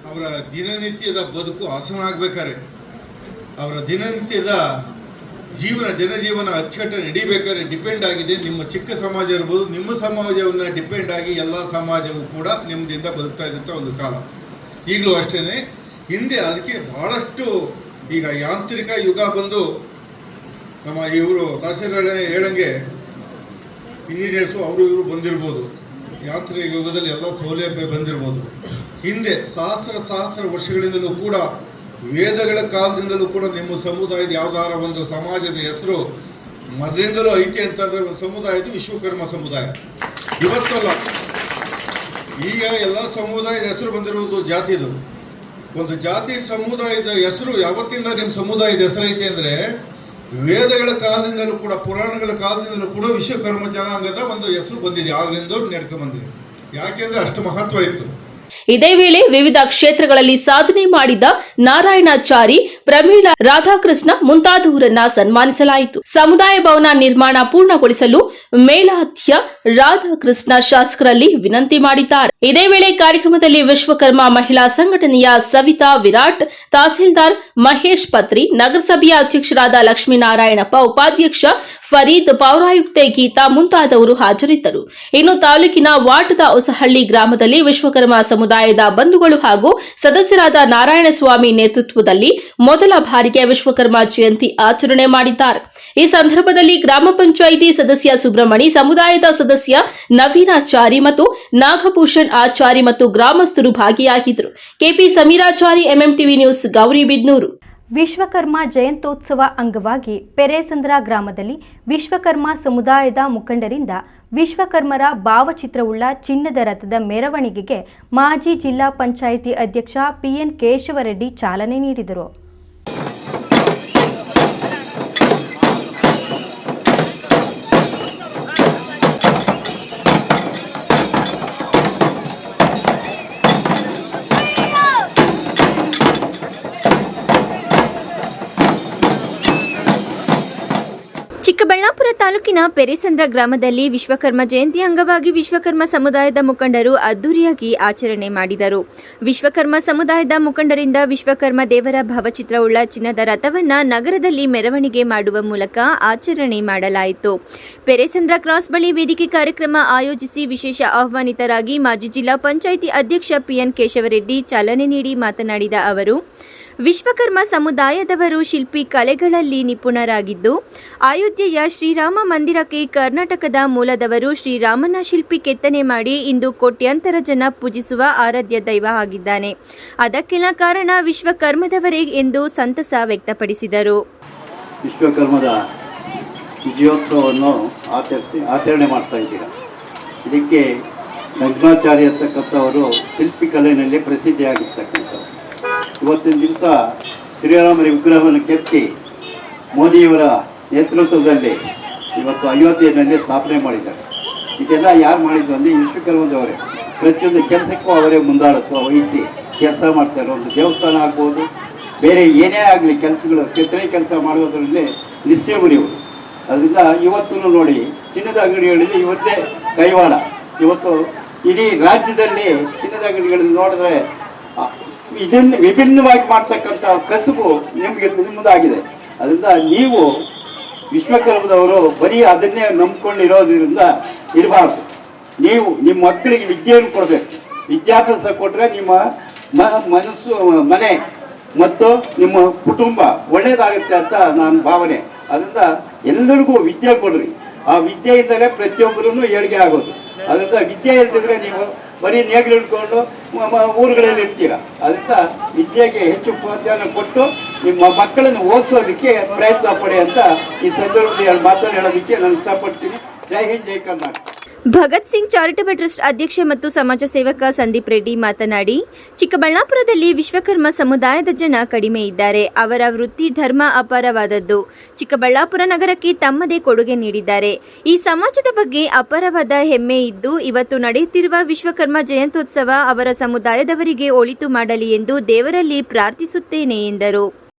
S7: ಅವರ ದಿನನಿತ್ಯದ ಬದುಕು ಹಸನ ಆಗಬೇಕಾದ್ರೆ, ಅವರ ದಿನನಿತ್ಯದ ಜನಜೀವನ ಅಚ್ಚುಕಟ್ಟ ನಡಿಬೇಕಾದ್ರೆ ಡಿಪೆಂಡ್ ಆಗಿದೆ ನಿಮ್ಮ ಚಿಕ್ಕ ಸಮಾಜ ಇರ್ಬೋದು. ನಿಮ್ಮ ಸಮಾಜವನ್ನು ಡಿಪೆಂಡ್ ಆಗಿ ಎಲ್ಲ ಸಮಾಜವೂ ಕೂಡ ನೆಮ್ಮದಿಯಿಂದ ಬದುಕ್ತಾ ಇದ್ದಂಥ ಒಂದು ಕಾಲ. ಈಗಲೂ ಅಷ್ಟೇ. ಹಿಂದೆ ಅದಕ್ಕೆ ಬಹಳಷ್ಟು ಈಗ ಯಾಂತ್ರಿಕ ಯುಗ ಬಂದು ನಮ್ಮ ಇವರು ತಹಸೀಲ್ದಾರ್ ಹೇಳಂಗೆ ಇಂಜಿನಿಯರ್ಸು ಅವರು ಇವರು ಬಂದಿರ್ಬೋದು. ಯಾಂತ್ರಿಕ ಯುಗದಲ್ಲಿ ಎಲ್ಲ ಸೌಲಭ್ಯ ಬಂದಿರ್ಬೋದು. ಹಿಂದೆ ಸಹಸ್ರ ವರ್ಷಗಳಿಂದಲೂ ಕೂಡ ವೇದಗಳ ಕಾಲದಿಂದಲೂ ಕೂಡ ನಿಮ್ಮ ಸಮುದಾಯದ ಯಾವ್ದಾರ ಒಂದು ಸಮಾಜದ ಹೆಸರು ಮೊದಲಿಂದಲೂ ಐತೆ ಅಂತಂದರೆ ಒಂದು ಸಮುದಾಯದ ವಿಶ್ವಕರ್ಮ ಸಮುದಾಯ. ಇವತ್ತಲ್ಲ, ಈಗ ಎಲ್ಲ ಸಮುದಾಯದ ಹೆಸರು ಬಂದಿರುವುದು ಜಾತಿದು. ಒಂದು ಜಾತಿ ಸಮುದಾಯದ ಹೆಸರು ಯಾವತ್ತಿಂದ ನಿಮ್ಮ ಸಮುದಾಯದ ಹೆಸರೈತೆ ಅಂದರೆ, ವೇದಗಳ ಕಾಲದಿಂದಲೂ ಕೂಡ ಪುರಾಣಗಳ ಕಾಲದಿಂದಲೂ ಕೂಡ ವಿಶ್ವಕರ್ಮ ಜನಾಂಗದ ಒಂದು ಹೆಸರು ಬಂದಿದೆ. ಆಗಲಿಂದ ನಡ್ಕೊಂಡು ಬಂದಿದೆ. ಯಾಕೆಂದರೆ ಅಷ್ಟು ಮಹತ್ವ ಇತ್ತು.
S3: ಇದೇ ವೇಳೆ ವಿವಿಧ ಕ್ಷೇತ್ರಗಳಲ್ಲಿ ಸಾಧನೆ ಮಾಡಿದ ನಾರಾಯಣಾಚಾರಿ, ಪ್ರಮೀಳಾ, ರಾಧಾಕೃಷ್ಣ ಮುಂತಾದವರನ್ನ ಸನ್ಮಾನಿಸಲಾಯಿತು. ಸಮುದಾಯ ಭವನ ನಿರ್ಮಾಣ ಪೂರ್ಣಗೊಳಿಸಲು ಮೇಳಾಧ್ಯ ರಾಧಾಕೃಷ್ಣ ಶಾಸಕರಲ್ಲಿ ವಿನಂತಿ ಮಾಡಿದ್ದಾರೆ. ಇದೇ ವೇಳೆ ಕಾರ್ಯಕ್ರಮದಲ್ಲಿ ವಿಶ್ವಕರ್ಮ ಮಹಿಳಾ ಸಂಘಟನೆಯ ಸವಿತಾ ವಿರಾಟ್, ತಹಸೀಲ್ದಾರ್ ಮಹೇಶ್ ಪತ್ರಿ, ನಗರಸಭೆಯ ಅಧ್ಯಕ್ಷರಾದ ಲಕ್ಷ್ಮೀನಾರಾಯಣಪ್ಪ, ಉಪಾಧ್ಯಕ್ಷ ಫರೀದ್, ಪೌರಾಯುಕ್ತೆ ಗೀತಾ ಮುಂತಾದವರು ಹಾಜರಿದ್ದರು. ಇನ್ನು ತಾಲೂಕಿನ ವಾಟದ ಹೊಸಹಳ್ಳಿ ಗ್ರಾಮದಲ್ಲಿ ವಿಶ್ವಕರ್ಮ ಸಮುದಾಯದ ಬಂಧುಗಳು ಹಾಗೂ ಸದಸ್ಯರಾದ ನಾರಾಯಣಸ್ವಾಮಿ ನೇತೃತ್ವದಲ್ಲಿ ಮೊದಲ ಬಾರಿಗೆ ವಿಶ್ವಕರ್ಮ ಜಯಂತಿ ಆಚರಣೆ ಮಾಡಿದ್ದಾರೆ. ಈ ಸಂದರ್ಭದಲ್ಲಿ ಗ್ರಾಮ ಪಂಚಾಯಿತಿ ಸದಸ್ಯ ಸುಬ್ರಹ್ಮಣಿ, ಸಮುದಾಯದ ಸದಸ್ಯ ನವೀನಾಚಾರಿ ಮತ್ತು ನಾಗಭೂಷಣ್ ಆಚಾರಿ ಮತ್ತು ಗ್ರಾಮಸ್ಥರು ಭಾಗಿಯಾಗಿದ್ದರು. KP Sameerachari, MMTV news, Gauribidanur.
S2: Vishwakarma ಜಯಂತ್ಯೋತ್ಸವ ಅಂಗವಾಗಿ ಪೆರೇಸಂದ್ರ ಗ್ರಾಮದಲ್ಲಿ ವಿಶ್ವಕರ್ಮ ಸಮುದಾಯದ ಮುಖಂಡರಿಂದ ವಿಶ್ವಕರ್ಮರ ಭಾವಚಿತ್ರವುಳ್ಳ ಚಿನ್ನದ ರಥದ ಮೆರವಣಿಗೆಗೆ ಮಾಜಿ ಜಿಲ್ಲಾ ಪಂಚಾಯಿತಿ ಅಧ್ಯಕ್ಷ ಪಿಎನ್ ಕೇಶವರೆಡ್ಡಿ ಚಾಲನೆ ನೀಡಿದರು.
S1: ಚಿಕ್ಕಬಳ್ಳಾಪುರ ತಾಲೂಕಿನ ಪೆರೇಸಂದ್ರ ಗ್ರಾಮದಲ್ಲಿ ವಿಶ್ವಕರ್ಮ ಜಯಂತಿ ಅಂಗವಾಗಿ ವಿಶ್ವಕರ್ಮ ಸಮುದಾಯದ ಮುಖಂಡರು ಅದ್ದೂರಿಯಾಗಿ ಆಚರಣೆ ಮಾಡಿದರು. ವಿಶ್ವಕರ್ಮ ಸಮುದಾಯದ ಮುಖಂಡರಿಂದ ವಿಶ್ವಕರ್ಮ ದೇವರ ಭಾವಚಿತ್ರವುಳ್ಳ ಚಿನ್ನದ ರಥವನ್ನು ನಗರದಲ್ಲಿ ಮೆರವಣಿಗೆ ಮಾಡುವ ಮೂಲಕ ಆಚರಣೆ ಮಾಡಲಾಯಿತು. ಪೆರೇಸಂದ್ರ ಕ್ರಾಸ್ ಬಳಿ ವೇದಿಕೆ ಕಾರ್ಯಕ್ರಮ ಆಯೋಜಿಸಿ ವಿಶೇಷ ಆಹ್ವಾನಿತರಾಗಿ ಮಾಜಿ ಜಿಲ್ಲಾ ಪಂಚಾಯಿತಿ ಅಧ್ಯಕ್ಷ ಪಿಎನ್ ಕೇಶವರೆಡ್ಡಿ ಚಾಲನೆ ನೀಡಿ ಮಾತನಾಡಿದ ಅವರು, ವಿಶ್ವಕರ್ಮ ಸಮುದಾಯದವರು ಶಿಲ್ಪಿ ಕಲೆಗಳಲ್ಲಿ ನಿಪುಣರಾಗಿದ್ದು, ಅಯೋಧ್ಯೆಯ ಶ್ರೀರಾಮ ಮಂದಿರಕ್ಕೆ ಕರ್ನಾಟಕದ ಮೂಲದವರು ಶ್ರೀರಾಮನ ಶಿಲ್ಪಿ ಕೆತ್ತನೆ ಮಾಡಿ ಇಂದು ಕೋಟ್ಯಾಂತರ ಜನ ಪೂಜಿಸುವ ಆರಾಧ್ಯ ದೈವ ಆಗಿದ್ದಾನೆ. ಅದಕ್ಕೆಲ್ಲ ಕಾರಣ ವಿಶ್ವಕರ್ಮದವರೇ ಎಂದು ಸಂತಸ ವ್ಯಕ್ತಪಡಿಸಿದರು.
S11: ವಿಶ್ವಕರ್ಮದ ವಿಜಯೋತ್ಸವವನ್ನು ಆಚರಣೆ ಮಾಡ್ತಾ ಇದ್ದೀರಾ. ಇದಕ್ಕೆ ನಗ್ನಾಚಾರ್ಯ ಅಂತಕ್ಕಂಥವರು ಶಿಲ್ಪಿ ಕಲೆಯಲ್ಲಿ ಪ್ರಸಿದ್ಧಿಯಾಗಿರ್ತಕ್ಕಂಥವ್ರು. ಇವತ್ತಿನ ದಿವಸ ಶ್ರೀರಾಮನ ವಿಗ್ರಹವನ್ನು ಕೆತ್ತಿ ಮೋದಿಯವರ ನೇತೃತ್ವದಲ್ಲಿ ಇವತ್ತು ಅಯೋಧ್ಯೆಯಲ್ಲಿ ಸ್ಥಾಪನೆ ಮಾಡಿದ್ದಾರೆ. ಇದೆಲ್ಲ ಯಾರು ಮಾಡಿದ್ದು ಅಂದರೆ ವಿಶ್ವಕರ್ಮದವರೇ. ಪ್ರತಿಯೊಂದು ಕೆಲಸಕ್ಕೂ ಅವರೇ ಮುಂದಾಳತ್ವ ವಹಿಸಿ ಕೆಲಸ ಮಾಡ್ತಾರೆ. ಒಂದು ದೇವಸ್ಥಾನ ಆಗ್ಬೋದು, ಬೇರೆ ಏನೇ ಆಗಲಿ ಕೆಲಸಗಳು ಕೆತ್ತನೆ ಕೆಲಸ ಮಾಡೋದ್ರಲ್ಲಿ ನಿಶ್ಚಯಮರಿಯವರು. ಅದರಿಂದ ಇವತ್ತು ನೋಡಿ ಚಿನ್ನದ ಅಂಗಡಿಗಳಲ್ಲಿ ಇವತ್ತೇ ಕೈವಾಡ. ಇವತ್ತು ಇಡೀ ರಾಜ್ಯದಲ್ಲಿ ಚಿನ್ನದ ಅಂಗಡಿಗಳಲ್ಲಿ ನೋಡಿದ್ರೆ ಇದನ್ನು ವಿಭಿನ್ನವಾಗಿ ಮಾಡ್ತಕ್ಕಂಥ ಕಸುಬು ನಿಮ್ಮದಾಗಿದೆ. ಅದರಿಂದ ನೀವು ವಿಶ್ವಕರ್ಮದವರು ಬರೀ ಅದನ್ನೇ ನಂಬ್ಕೊಂಡಿರೋದ್ರಿಂದ ಇರಬಾರ್ದು. ನೀವು ನಿಮ್ಮ ಮಕ್ಕಳಿಗೆ ವಿದ್ಯೆಯನ್ನು ಕೊಡಬೇಕು. ವಿದ್ಯಾಭ್ಯಾಸ ಕೊಟ್ಟರೆ ನಿಮ್ಮ ಮನಸ್ಸು, ಮನೆ ಮತ್ತು ನಿಮ್ಮ ಕುಟುಂಬ ಒಳ್ಳೆಯದಾಗುತ್ತೆ ಅಂತ ನಾನು ಭಾವನೆ. ಅದರಿಂದ ಎಲ್ಲರಿಗೂ ವಿದ್ಯೆ ಕೊಡ್ರಿ. ಆ ವಿದ್ಯೆಯಿಂದಲೇ ಪ್ರತಿಯೊಬ್ಬರೂ ಏಳಿಗೆ ಆಗೋದು. ಅದರಿಂದ ವಿದ್ಯೆ ಇಲ್ದಿದ್ರೆ ನೀವು ಬರೀ ನೇಗಿಲು ಹಿಡ್ಕೊಂಡು ಊರುಗಳಲ್ಲಿ ಇರ್ತೀರ. ಅದರಿಂದ ವಿದ್ಯೆಗೆ ಹೆಚ್ಚು ಪ್ರೋತ್ಸಾಹ ಕೊಟ್ಟು ನಿಮ್ಮ ಮಕ್ಕಳನ್ನು ಓದಿಸೋದಕ್ಕೆ ಪ್ರಯತ್ನ ಪಡಿ ಅಂತ ಈ ಸಂದರ್ಭದಲ್ಲಿ ಮಾತನ್ನು ಹೇಳೋದಕ್ಕೆ ನಾನು ಇಷ್ಟಪಡ್ತೀನಿ. ಜೈ ಹಿಂದ್, ಜೈ ಕರ್ನಾಟಕ.
S1: ಭಗತ್ ಸಿಂಗ್ ಚಾರಿಟಬಲ್ ಟ್ರಸ್ಟ್ ಅಧ್ಯಕ್ಷ ಮತ್ತು ಸಮಾಜ ಸೇವಕ ಸಂದೀಪ್ ರೆಡ್ಡಿ ಮಾತನಾಡಿ, ಚಿಕ್ಕಬಳ್ಳಾಪುರದಲ್ಲಿ ವಿಶ್ವಕರ್ಮ ಸಮುದಾಯದ ಜನ ಕಡಿಮೆ ಇದ್ದಾರೆ. ಅವರ ವೃತ್ತಿ ಧರ್ಮ ಅಪಾರವಾದದ್ದು. ಚಿಕ್ಕಬಳ್ಳಾಪುರ ನಗರಕ್ಕೆ ತಮ್ಮದೇ ಕೊಡುಗೆ ನೀಡಿದ್ದಾರೆ. ಈ ಸಮಾಜದ ಬಗ್ಗೆ ಅಪಾರವಾದ ಹೆಮ್ಮೆ ಇದ್ದು, ಇವತ್ತು ನಡೆಯುತ್ತಿರುವ ವಿಶ್ವಕರ್ಮ ಜಯಂತ್ಯೋತ್ಸವ ಅವರ ಸಮುದಾಯದವರಿಗೆ ಒಳಿತು ಮಾಡಲಿ ಎಂದು ದೇವರಲ್ಲಿ ಪ್ರಾರ್ಥಿಸುತ್ತೇನೆ ಎಂದರು.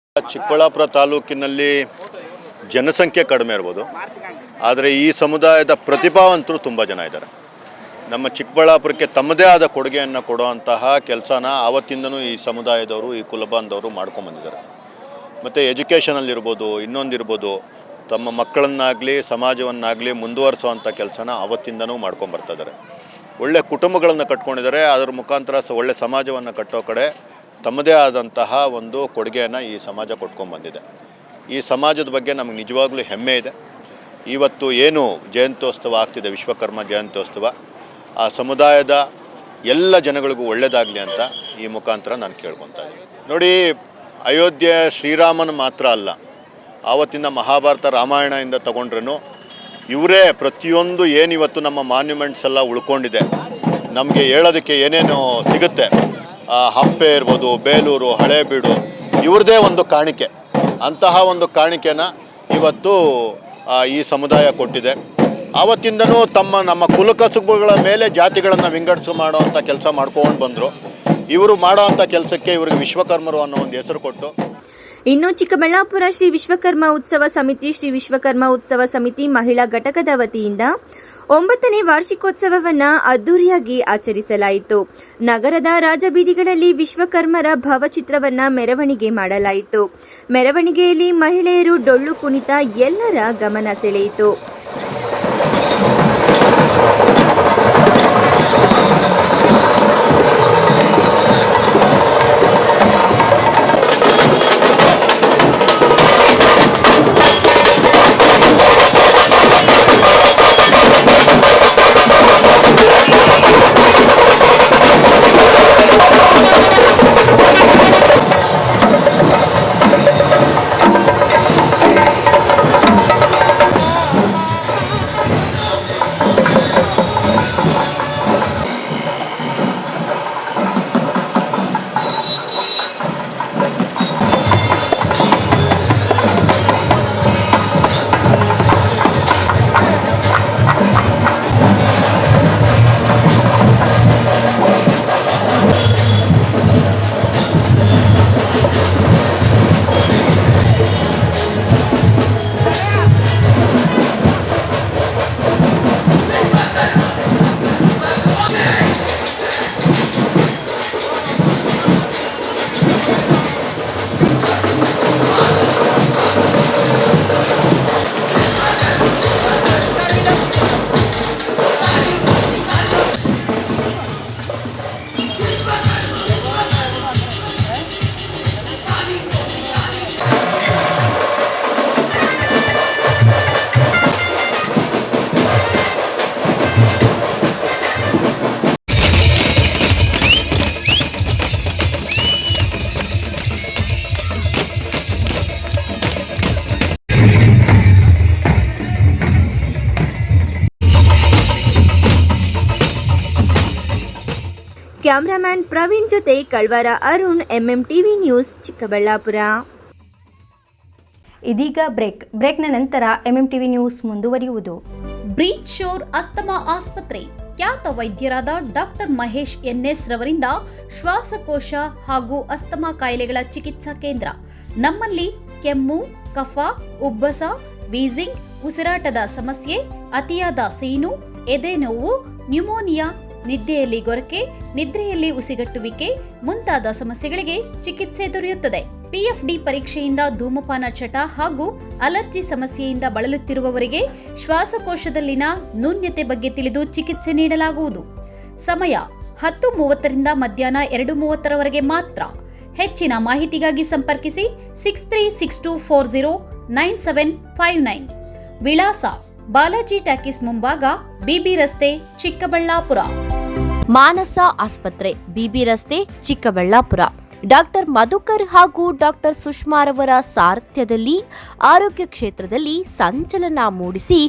S12: ಚಿಕ್ಕಬಳ್ಳಾಪುರ ತಾಲೂಕಿನಲ್ಲಿ ಜನಸಂಖ್ಯೆ ಕಡಿಮೆ ಇರ್ಬೋದು, ಆದರೆ ಈ ಸಮುದಾಯದ ಪ್ರತಿಭಾವಂತರು ತುಂಬ ಜನ ಇದ್ದಾರೆ. ನಮ್ಮ ಚಿಕ್ಕಬಳ್ಳಾಪುರಕ್ಕೆ ತಮ್ಮದೇ ಆದ ಕೊಡುಗೆಯನ್ನು ಕೊಡುವಂತಹ ಕೆಲಸನ ಆವತ್ತಿಂದನೂ ಈ ಸಮುದಾಯದವರು, ಈ ಕುಲಬಾಂಧವರು ಮಾಡ್ಕೊಂಬಂದಿದ್ದಾರೆ. ಮತ್ತು ಎಜುಕೇಷನಲ್ಲಿರ್ಬೋದು, ಇನ್ನೊಂದಿರ್ಬೋದು, ತಮ್ಮ ಮಕ್ಕಳನ್ನಾಗಲಿ ಸಮಾಜವನ್ನಾಗಲಿ ಮುಂದುವರಿಸುವಂಥ ಕೆಲಸನ ಆವತ್ತಿಂದನೂ ಮಾಡ್ಕೊಂಬರ್ತಿದ್ದಾರೆ. ಒಳ್ಳೆ ಕುಟುಂಬಗಳನ್ನು ಕಟ್ಕೊಂಡಿದ್ದಾರೆ. ಅದರ ಮುಖಾಂತರ ಒಳ್ಳೆ ಸಮಾಜವನ್ನು ಕಟ್ಟೋ ಕಡೆ ತಮ್ಮದೇ ಆದಂತಹ ಒಂದು ಕೊಡುಗೆಯನ್ನು ಈ ಸಮಾಜ ಕೊಟ್ಕೊಂಡ್ಬಂದಿದೆ. ಈ ಸಮಾಜದ ಬಗ್ಗೆ ನಮಗೆ ನಿಜವಾಗ್ಲೂ ಹೆಮ್ಮೆ ಇದೆ. ಇವತ್ತು ಏನು ಜಯಂತ್ಯೋತ್ಸವ ಆಗ್ತಿದೆ, ವಿಶ್ವಕರ್ಮ ಜಯಂತ್ಯೋತ್ಸವ, ಆ ಸಮುದಾಯದ ಎಲ್ಲ ಜನಗಳಿಗೂ ಒಳ್ಳೆಯದಾಗಲಿ ಅಂತ ಈ ಮುಖಾಂತರ ನಾನು ಕೇಳ್ಕೊತಾ ಇದ್ದೀನಿ. ನೋಡಿ, ಅಯೋಧ್ಯೆ ಶ್ರೀರಾಮನ ಮಾತ್ರ ಅಲ್ಲ, ಆವತ್ತಿನ ಮಹಾಭಾರತ ರಾಮಾಯಣದಿಂದ ತಗೊಂಡ್ರೂ ಇವರೇ ಪ್ರತಿಯೊಂದು ಏನಿವತ್ತು ನಮ್ಮ ಮಾನ್ಯುಮೆಂಟ್ಸ್ ಎಲ್ಲ ಉಳ್ಕೊಂಡಿದೆ, ನಮಗೆ ಹೇಳೋದಕ್ಕೆ ಏನೇನು ಸಿಗುತ್ತೆ, ಹಂಪೆ ಇರ್ಬೋದು, ಬೇಲೂರು, ಹಳೇಬೀಡು, ಇವ್ರದ್ದೇ ಒಂದು ಕಾಣಿಕೆ. ಅಂತಹ ಒಂದು ಕಾಣಿಕೆನ ಇವತ್ತು ಈ ಸಮುದಾಯ ಕೊಟ್ಟಿದೆ. ಆವತ್ತಿಂದನೂ ನಮ್ಮ ಕುಲಕಸುಬುಗಳ ಮೇಲೆ ಜಾತಿಗಳನ್ನು ವಿಂಗಡಿಸಿ ಮಾಡೋವಂಥ ಕೆಲಸ ಮಾಡ್ಕೊಂಡು ಬಂದರು. ಇವರು ಮಾಡೋವಂಥ ಕೆಲಸಕ್ಕೆ ಇವರಿಗೆ ವಿಶ್ವಕರ್ಮರು ಅನ್ನೋ ಒಂದು ಹೆಸರು ಕೊಟ್ಟು,
S1: ಇನ್ನು ಚಿಕ್ಕಬಳ್ಳಾಪುರ ಶ್ರೀ ವಿಶ್ವಕರ್ಮ ಉತ್ಸವ ಸಮಿತಿ, ಶ್ರೀ ವಿಶ್ವಕರ್ಮ ಉತ್ಸವ ಸಮಿತಿ ಮಹಿಳಾ ಘಟಕದ ವತಿಯಿಂದ 9ನೇ ವಾರ್ಷಿಕೋತ್ಸವವನ್ನು ಅದ್ದೂರಿಯಾಗಿ ಆಚರಿಸಲಾಯಿತು. ನಗರದ ರಾಜಬೀದಿಗಳಲ್ಲಿ ವಿಶ್ವಕರ್ಮರ ಭಾವಚಿತ್ರವನ್ನು ಮೆರವಣಿಗೆ ಮಾಡಲಾಯಿತು. ಮೆರವಣಿಗೆಯಲ್ಲಿ ಮಹಿಳೆಯರು ಡೊಳ್ಳು ಕುಣಿತ ಎಲ್ಲರ ಗಮನ ಸೆಳೆಯಿತು. ಕ್ಯಾಮರಾಮ್ಯಾನ್ ಪ್ರವೀಣ್ ಜೊತೆ ಕಳ್ವಾರ ಅರುಣ್, MMTV ನ್ಯೂಸ್, ಚಿಕ್ಕಬಳ್ಳಾಪುರ.
S2: ಇದೀಗ ಬ್ರೇಕ್ನ ನಂತರ MMTV ನ್ಯೂಸ್ ಮುಂದುವರಿಯುವುದು.
S10: ಬ್ರೀಚ್ ಶೋರ್ ಅಸ್ತಮಾ ಆಸ್ಪತ್ರೆ ಖ್ಯಾತ ವೈದ್ಯರಾದ ಡಾಕ್ಟರ್ ಮಹೇಶ್ NS ರವರಿಂದ ಶ್ವಾಸಕೋಶ ಹಾಗೂ ಅಸ್ತಮಾ ಕಾಯಿಲೆಗಳ ಚಿಕಿತ್ಸಾ ಕೇಂದ್ರ. ನಮ್ಮಲ್ಲಿ ಕೆಮ್ಮು, ಕಫ, ಉಬ್ಬಸ, ವೀಸಿಂಗ್, ಉಸಿರಾಟದ ಸಮಸ್ಯೆ, ಅತಿಯಾದ ಸೀನು, ಎದೆ ನೋವು, ನ್ಯೂಮೋನಿಯಾ, ನಿದ್ದೆಯಲ್ಲಿ ಗೊರಕೆ, ನಿದ್ರೆಯಲ್ಲಿ ಉಸಿಗಟ್ಟುವಿಕೆ ಮುಂತಾದ ಸಮಸ್ಯೆಗಳಿಗೆ ಚಿಕಿತ್ಸೆ ದೊರೆಯುತ್ತದೆ. PFD ಪರೀಕ್ಷೆಯಿಂದ ಧೂಮಪಾನ ಚಟ ಹಾಗೂ ಅಲರ್ಜಿ ಸಮಸ್ಯೆಯಿಂದ ಬಳಲುತ್ತಿರುವವರಿಗೆ ಶ್ವಾಸಕೋಶದಲ್ಲಿನ ನ್ಯೂನ್ಯತೆ ಬಗ್ಗೆ ತಿಳಿದು ಚಿಕಿತ್ಸೆ ನೀಡಲಾಗುವುದು. ಸಮಯ 10:30ರಿಂದ ಮಧ್ಯಾಹ್ನ 2:30ರವರೆಗೆ ಮಾತ್ರ. ಹೆಚ್ಚಿನ ಮಾಹಿತಿಗಾಗಿ ಸಂಪರ್ಕಿಸಿ 6362409759. ವಿಳಾಸ ಬಾಲಾಜಿ ಟಾಕೀಸ್ ಮುಂಭಾಗ, BB ರಸ್ತೆ, ಚಿಕ್ಕಬಳ್ಳಾಪುರ.
S13: ಮಾನಸ ಆಸ್ಪತ್ರೆ, BB ರಸ್ತೆ, ಚಿಕ್ಕಬಳ್ಳಾಪುರ. ಡಾಕ್ಟರ್ ಮಧುಕರ್ ಹಾಗೂ ಡಾಕ್ಟರ್ ಸುಷ್ಮಾರವರ ಸಾರಥ್ಯದಲ್ಲಿ ಆರೋಗ್ಯ ಕ್ಷೇತ್ರದಲ್ಲಿ ಸಂಚಲನ ಮೂಡಿಸಿ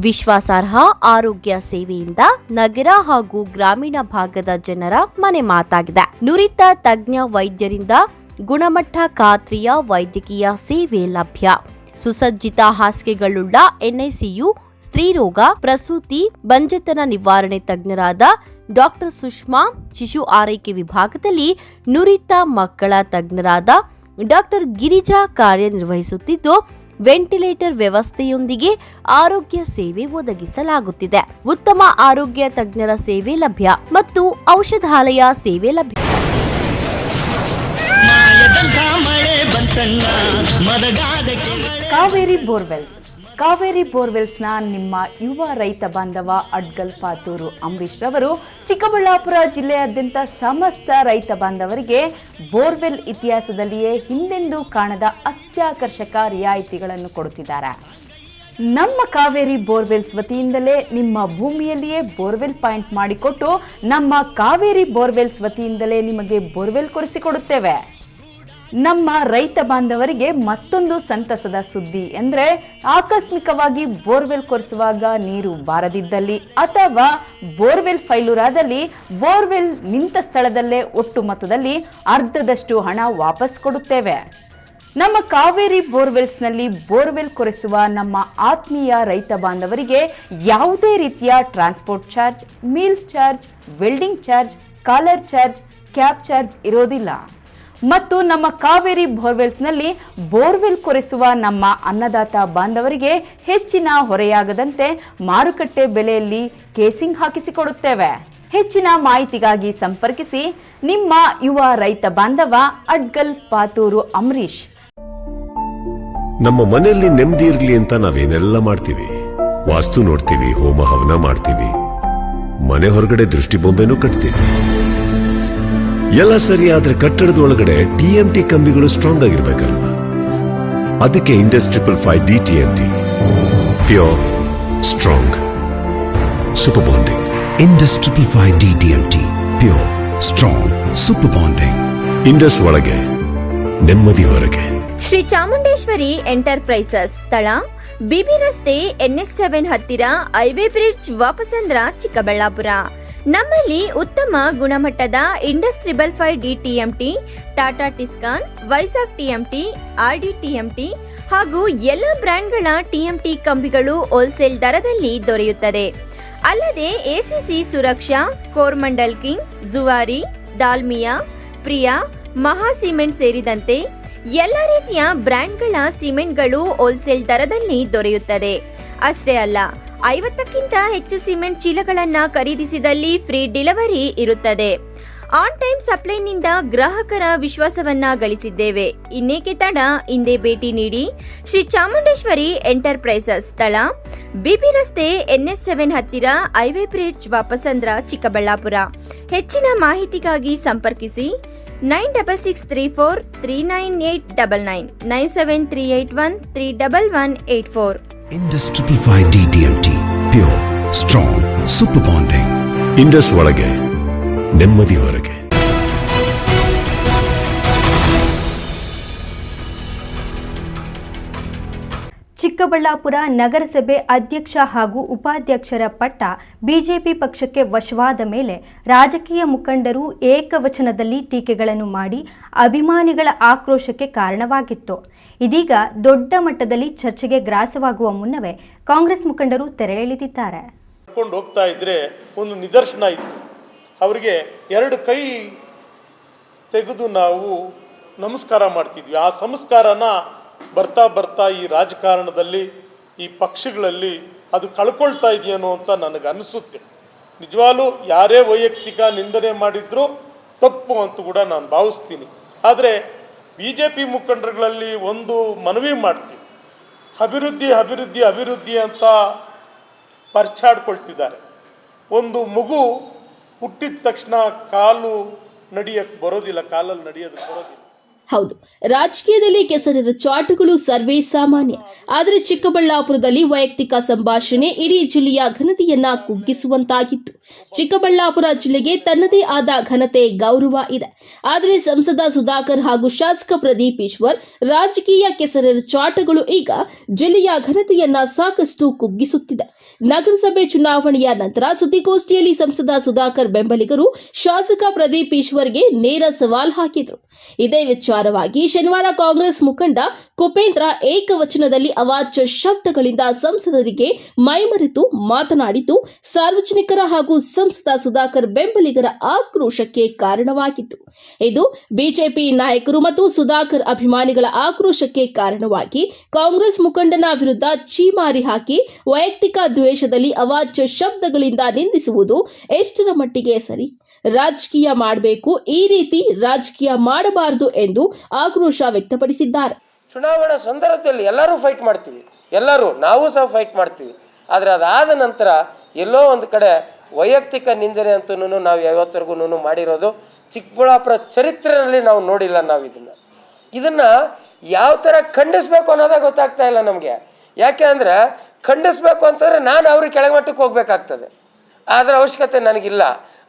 S13: ವಿಶ್ವಾಸಾರ್ಹ ಆರೋಗ್ಯ ಸೇವೆಯಿಂದ ನಗರ ಹಾಗೂ ಗ್ರಾಮೀಣ ಭಾಗದ ಜನರ ಮನೆ ಮಾತಾಗಿದೆ. ನುರಿತ ತಜ್ಞ ವೈದ್ಯರಿಂದ ಗುಣಮಟ್ಟ ಖಾತ್ರಿಯ ವೈದ್ಯಕೀಯ ಸೇವೆ ಲಭ್ಯ. ಸುಸಜ್ಜಿತ ಹಾಸಿಗೆಗಳುಳ್ಳ NICU, ಸ್ತ್ರೀರೋಗ, ಪ್ರಸೂತಿ, ಬಂಜೆತನ ನಿವಾರಣೆ ತಜ್ಞರಾದ ಡಾಕ್ಟರ್ ಸುಷ್ಮಾ, ಶಿಶು ಆರೈಕೆ ವಿಭಾಗದಲ್ಲಿ ನುರಿತ ಮಕ್ಕಳ ತಜ್ಞರಾದ ಡಾಕ್ಟರ್ ಗಿರಿಜಾ ಕಾರ್ಯನಿರ್ವಹಿಸುತ್ತಿದ್ದು, ವೆಂಟಿಲೇಟರ್ ವ್ಯವಸ್ಥೆಯೊಂದಿಗೆ ಆರೋಗ್ಯ ಸೇವೆ ಒದಗಿಸಲಾಗುತ್ತಿದೆ. ಉತ್ತಮ ಆರೋಗ್ಯ ತಜ್ಞರ ಸೇವೆ ಲಭ್ಯ ಮತ್ತು ಔಷಧಾಲಯ ಸೇವೆ ಲಭ್ಯ.
S14: ಕಾವೇರಿ ಬೋರ್ವೆಲ್ಸ್ನ ನಿಮ್ಮ ಯುವ ರೈತ ಬಾಂಧವ ಅಡ್ಗಲ್ ಪಾತೂರು ಅಂಬರೀಶ್ ರವರು ಚಿಕ್ಕಬಳ್ಳಾಪುರ ಜಿಲ್ಲೆಯಾದ್ಯಂತ ಸಮಸ್ತ ರೈತ ಬಾಂಧವರಿಗೆ ಬೋರ್ವೆಲ್ ಇತಿಹಾಸದಲ್ಲಿಯೇ ಹಿಂದೆಂದೂ ಕಾಣದ ಅತ್ಯಾಕರ್ಷಕ ರಿಯಾಯಿತಿಗಳನ್ನು ಕೊಡುತ್ತಿದ್ದಾರೆ. ನಮ್ಮ ಕಾವೇರಿ ಬೋರ್ವೆಲ್ಸ್ ವತಿಯಿಂದಲೇ ನಿಮ್ಮ ಭೂಮಿಯಲ್ಲಿಯೇ ಬೋರ್ವೆಲ್ ಪಾಯಿಂಟ್ ಮಾಡಿಕೊಟ್ಟು ನಮ್ಮ ಕಾವೇರಿ ಬೋರ್ವೆಲ್ಸ್ ವತಿಯಿಂದಲೇ ನಿಮಗೆ ಬೋರ್ವೆಲ್ ಕೊಡಿಸಿಕೊಡುತ್ತೇವೆ. ನಮ್ಮ ರೈತ ಬಾಂಧವರಿಗೆ ಮತ್ತೊಂದು ಸಂತಸದ ಸುದ್ದಿ ಎಂದರೆ, ಆಕಸ್ಮಿಕವಾಗಿ ಬೋರ್ವೆಲ್ ಕೊರೆಸುವಾಗ ನೀರು ಬಾರದಿದ್ದಲ್ಲಿ ಅಥವಾ ಬೋರ್ವೆಲ್ ಫೈಲೂರಾದಲ್ಲಿ ಬೋರ್ವೆಲ್ ನಿಂತ ಸ್ಥಳದಲ್ಲೇ ಒಟ್ಟು ಮೊತ್ತದಲ್ಲಿ ಅರ್ಧದಷ್ಟು ಹಣ ವಾಪಸ್ ಕೊಡುತ್ತೇವೆ. ನಮ್ಮ ಕಾವೇರಿ ಬೋರ್ವೆಲ್ಸ್ನಲ್ಲಿ ಬೋರ್ವೆಲ್ ಕೊರೆಸುವ ನಮ್ಮ ಆತ್ಮೀಯ ರೈತ ಬಾಂಧವರಿಗೆ ಯಾವುದೇ ರೀತಿಯ transport charge, meals charge, welding charge, collar charge, cab charge ಇರೋದಿಲ್ಲ. ಮತ್ತು ನಮ್ಮ ಕಾವೇರಿ ಬೋರ್ವೆಲ್ಸ್ನಲ್ಲಿ ಬೋರ್ವೆಲ್ ಕೊರೆಸುವ ನಮ್ಮ ಅನ್ನದಾತ ಬಾಂಧವರಿಗೆ ಹೆಚ್ಚಿನ ಹೊರೆಯಾಗದಂತೆ ಮಾರುಕಟ್ಟೆ ಬೆಲೆಯಲ್ಲಿ ಕೇಸಿಂಗ್ ಹಾಕಿಸಿಕೊಡುತ್ತೇವೆ. ಹೆಚ್ಚಿನ ಮಾಹಿತಿಗಾಗಿ ಸಂಪರ್ಕಿಸಿ ನಿಮ್ಮ ಯುವ ರೈತ ಬಾಂಧವ ಅಡ್ಗಲ್ ಪಾತೂರು ಅಂಬರೀಶ್.
S15: ನಮ್ಮ ಮನೆಯಲ್ಲಿ ನೆಮ್ಮದಿ ಇರಲಿ ಅಂತ ನಾವೇನೆಲ್ಲ ಮಾಡ್ತೀವಿ. ವಾಸ್ತು ನೋಡ್ತೀವಿ, ಹೋಮ ಹವನ ಮಾಡ್ತೀವಿ, ಮನೆ ಹೊರಗಡೆ ದೃಷ್ಟಿ ಬೊಂಬೆನೂ ಕಟ್ತೀವಿ. ಎಲ್ಲ ಸರಿ, ಆದ್ರೆ ಕಟ್ಟಡದ ಒಳಗಡೆ TMT ಕಂಬಿಗಳು ಸ್ಟ್ರಾಂಗ್ ಆಗಿರ್ಬೇಕಲ್ವಾ? ಅದಕ್ಕೆ Indus 555 DTMT, pure, strong, super bonding. Indus 555 DTMT, pure, strong, super bonding. Indus ಒಳಗೆ ನೆಮ್ಮದಿ ಹೊರಗೆ.
S1: ಶ್ರೀ ಚಾಮುಂಡೇಶ್ವರಿ ಎಂಟರ್ಪ್ರೈಸಸ್, ಸ್ಥಳ BB ರಸ್ತೆ, NH7 ಹತ್ತಿರ, ಹೈವೇ ಬ್ರಿಡ್ಜ್, ವಾಪಸಂದ್ರ, ಚಿಕ್ಕಬಳ್ಳಾಪುರ. ನಮ್ಮಲ್ಲಿ ಉತ್ತಮ ಗುಣಮಟ್ಟದ Indus 555 DTMT, Tata Tiscon, Vizag TMT, RD TMT ಹಾಗೂ ಎಲ್ಲ ಬ್ರ್ಯಾಂಡ್ಗಳ TMT ಕಂಬಿಗಳು ಹೋಲ್ಸೇಲ್ ದರದಲ್ಲಿ ದೊರೆಯುತ್ತದೆ. ಅಲ್ಲದೆ ACC ಸುರಕ್ಷಾ, ಕೋರ್ಮಂಡಲ್ ಕಿಂಗ್, ಜುವಾರಿ, ದಾಲ್ಮಿಯಾ, ಪ್ರಿಯಾ, ಮಹಾ ಸಿಮೆಂಟ್ ಸೇರಿದಂತೆ ಎಲ್ಲ ರೀತಿಯ ಬ್ರ್ಯಾಂಡ್ಗಳ ಸಿಮೆಂಟ್ಗಳು ಹೋಲ್ಸೇಲ್ ದರದಲ್ಲಿ ದೊರೆಯುತ್ತದೆ. ಅಷ್ಟೇ ಅಲ್ಲ, 50ಕ್ಕಿಂತ ಹೆಚ್ಚು ಸಿಮೆಂಟ್ ಚೀಲಗಳನ್ನು ಖರೀದಿಸಿದಲ್ಲಿ ಫ್ರೀ ಡೆಲಿವರಿ ಇರುತ್ತದೆ. ಆನ್ ಟೈಮ್ ಸಪ್ಲೈನಿಂದ ಗ್ರಾಹಕರ ವಿಶ್ವಾಸವನ್ನ ಗಳಿಸಿದ್ದೇವೆ. ಇನ್ನೇಕೆ ತಡ, ಹಿಂದೆ ಭೇಟಿ ನೀಡಿ. ಶ್ರೀ ಚಾಮುಂಡೇಶ್ವರಿ ಎಂಟರ್ಪ್ರೈಸಸ್, ಸ್ಥಳ BB ರಸ್ತೆ, NH7 ಹತ್ತಿರ, ಹೈವೇ ಬ್ರಿಡ್ಜ್, ವಾಪಸಂದ್ರ, ಚಿಕ್ಕಬಳ್ಳಾಪುರ. ಹೆಚ್ಚಿನ ಮಾಹಿತಿಗಾಗಿ ಸಂಪರ್ಕಿಸಿ 9663439899 9738131184.
S15: Indus 555 DTMT, pure, strong, super bonding. Indus ಒಳಗೆ ನೆಮ್ಮದಿ ಹೊರಗೆ.
S2: ಚಿಕ್ಕಬಳ್ಳಾಪುರ ನಗರಸಭೆ ಅಧ್ಯಕ್ಷ ಹಾಗೂ ಉಪಾಧ್ಯಕ್ಷರ ಪಟ್ಟ ಬಿಜೆಪಿ ಪಕ್ಷಕ್ಕೆ ವಶವಾದ ಮೇಲೆ ರಾಜಕೀಯ ಮುಖಂಡರು ಏಕವಚನದಲ್ಲಿ ಟೀಕೆಗಳನ್ನು ಮಾಡಿ ಅಭಿಮಾನಿಗಳ ಆಕ್ರೋಶಕ್ಕೆ ಕಾರಣವಾಗಿತ್ತು. ಇದೀಗ ದೊಡ್ಡ ಮಟ್ಟದಲ್ಲಿ ಚರ್ಚೆಗೆ ಗ್ರಾಸವಾಗುವ ಮುನ್ನವೇ ಕಾಂಗ್ರೆಸ್ ಮುಖಂಡರು ತೆರೆ ಎಳೆದಿದ್ದಾರೆ.
S16: ಹೋಗ್ತಾ ಇದ್ರೆ ಒಂದು ನಿದರ್ಶನ ಇತ್ತು. ಅವರಿಗೆ 2 ಕೈ ತೆಗೆದು ನಾವು ನಮಸ್ಕಾರ ಮಾಡ್ತಿದ್ವಿ. ಆ ಸಂಸ್ಕಾರನ ಬರ್ತಾ ಈ ರಾಜಕಾರಣದಲ್ಲಿ, ಈ ಪಕ್ಷಗಳಲ್ಲಿ ಅದು ಕಳ್ಕೊಳ್ತಾ ಇದೆಯೇನೋ ಅಂತ ನನಗೆ ಅನಿಸುತ್ತೆ. ನಿಜವಾಗ್ಲೂ ಯಾರೇ ವೈಯಕ್ತಿಕ ನಿಂದನೆ ಮಾಡಿದ್ರೂ ತಪ್ಪು ಅಂತ ಕೂಡ ನಾನು ಭಾವಿಸ್ತೀನಿ. ಆದರೆ BJP ಮುಖಂಡರುಗಳಲ್ಲಿ ಒಂದು ಮನವಿ ಮಾಡ್ತೀವಿ, ಅಭಿವೃದ್ಧಿ ಅಂತ ಪರ್ಚಾಡ್ಕೊಳ್ತಿದ್ದಾರೆ. ಒಂದು ಮಗು ಹುಟ್ಟಿದ ತಕ್ಷಣ ಕಾಲಲ್ಲಿ ನಡೆಯೋದಕ್ಕೆ ಬರೋದಿಲ್ಲ.
S3: ಹೌದು, ರಾಜಕೀಯದಲ್ಲಿ ಕೆಸರಿನ ಚಾಟಗಳು ಸರ್ವೇ ಸಾಮಾನ್ಯ. ಆದರೆ ಚಿಕ್ಕಬಳ್ಳಾಪುರದಲ್ಲಿ ವೈಯಕ್ತಿಕ ಸಂಭಾಷಣೆ ಇಡೀ ಜಿಲ್ಲೆಯ ಘನತೆಯನ್ನ ಕುಗ್ಗಿಸುವಂತಾಗಿತ್ತು. ಚಿಕ್ಕಬಳ್ಳಾಪುರ ಜಿಲ್ಲೆಗೆ ತನ್ನದೇ ಆದ ಘನತೆ, ಗೌರವ ಇದೆ. ಆದರೆ ಸಂಸದ ಸುಧಾಕರ್ ಹಾಗೂ ಶಾಸಕ ಪ್ರದೀಪ್ ಈಶ್ವರ್ ರಾಜಕೀಯ ಕೆಸರಿನ ಚಾಟಗಳು ಈಗ ಜಿಲ್ಲೆಯ ಘನತೆಯನ್ನ ಸಾಕಷ್ಟು ಕುಗ್ಗಿಸುತ್ತಿದೆ. ನಗರಸಭೆ ಚುನಾವಣೆಯ ನಂತರ ಸುದ್ದಿಗೋಷ್ಠಿಯಲ್ಲಿ ಸಂಸದ ಸುಧಾಕರ್ ಬೆಂಬಲಿಗರು ಶಾಸಕ ಪ್ರದೀಪ್ ಈಶ್ವರ್ಗೆ ನೇರ ಸವಾಲ್ ಹಾಕಿದರು. ಇದೇ ವಿಚಾರವಾಗಿ ಶನಿವಾರ ಕಾಂಗ್ರೆಸ್ ಮುಖಂಡ ಕುಪೇಂದ್ರ ಏಕವಚನದಲ್ಲಿ ಅವಾಚ್ಯ ಶಬ್ದಗಳಿಂದ ಸಂಸದರಿಗೆ ಮೈಮರೆತು ಮಾತನಾಡಿದ್ದು ಸಾರ್ವಜನಿಕರ ಹಾಗೂ ಸಂಸದ ಸುಧಾಕರ್ ಬೆಂಬಲಿಗರ ಆಕ್ರೋಶಕ್ಕೆ ಕಾರಣವಾಗಿತ್ತು. ಇದು ಬಿಜೆಪಿ ನಾಯಕರು ಮತ್ತು ಸುಧಾಕರ್ ಅಭಿಮಾನಿಗಳ ಆಕ್ರೋಶಕ್ಕೆ ಕಾರಣವಾಗಿ ಕಾಂಗ್ರೆಸ್ ಮುಖಂಡನ ವಿರುದ್ಧ ಛೀಮಾರಿ ಹಾಕಿ ವೈಯಕ್ತಿಕ ದ್ವೇಷದಲ್ಲಿ ಅವಾಚ್ಯ ಶಬ್ದಗಳಿಂದ ನಿಂದಿಸುವುದು ಎಷ್ಟರ ಮಟ್ಟಿಗೆ ಸರಿ? ರಾಜಕೀಯ ಮಾಡಬೇಕು, ಈ ರೀತಿ ರಾಜಕೀಯ ಮಾಡಬಾರದು ಎಂದು ಆಕ್ರೋಶ ವ್ಯಕ್ತಪಡಿಸಿದ್ದಾರೆ.
S17: ಚುನಾವಣಾ ಸಂದರ್ಭದಲ್ಲಿ ಎಲ್ಲರೂ ಫೈಟ್ ಮಾಡ್ತೀವಿ, ನಾವು ಸಹ ಫೈಟ್ ಮಾಡ್ತೀವಿ. ಆದರೆ ಅದಾದ ನಂತರ ಎಲ್ಲೋ ಒಂದು ಕಡೆ ವೈಯಕ್ತಿಕ ನಿಂದನೆ ಅಂತೂ ನಾವು ಯಾವತ್ತರೆಗೂ ಮಾಡಿರೋದು ಚಿಕ್ಕಬಳ್ಳಾಪುರ ಚರಿತ್ರೆಯಲ್ಲಿ ನಾವು ನೋಡಿಲ್ಲ. ನಾವು ಇದನ್ನು ಯಾವ ಥರ ಖಂಡಿಸ್ಬೇಕು ಅನ್ನೋದೇ ಗೊತ್ತಾಗ್ತಾ ಇಲ್ಲ ನಮಗೆ. ಯಾಕೆ ಅಂದರೆ ಖಂಡಿಸ್ಬೇಕು ಅಂತಂದರೆ ನಾನು ಅವ್ರಿಗೆ ಕೆಳಮಟ್ಟಕ್ಕೆ ಹೋಗ್ಬೇಕಾಗ್ತದೆ. ಅದರ ಅವಶ್ಯಕತೆ ನನಗಿಲ್ಲ.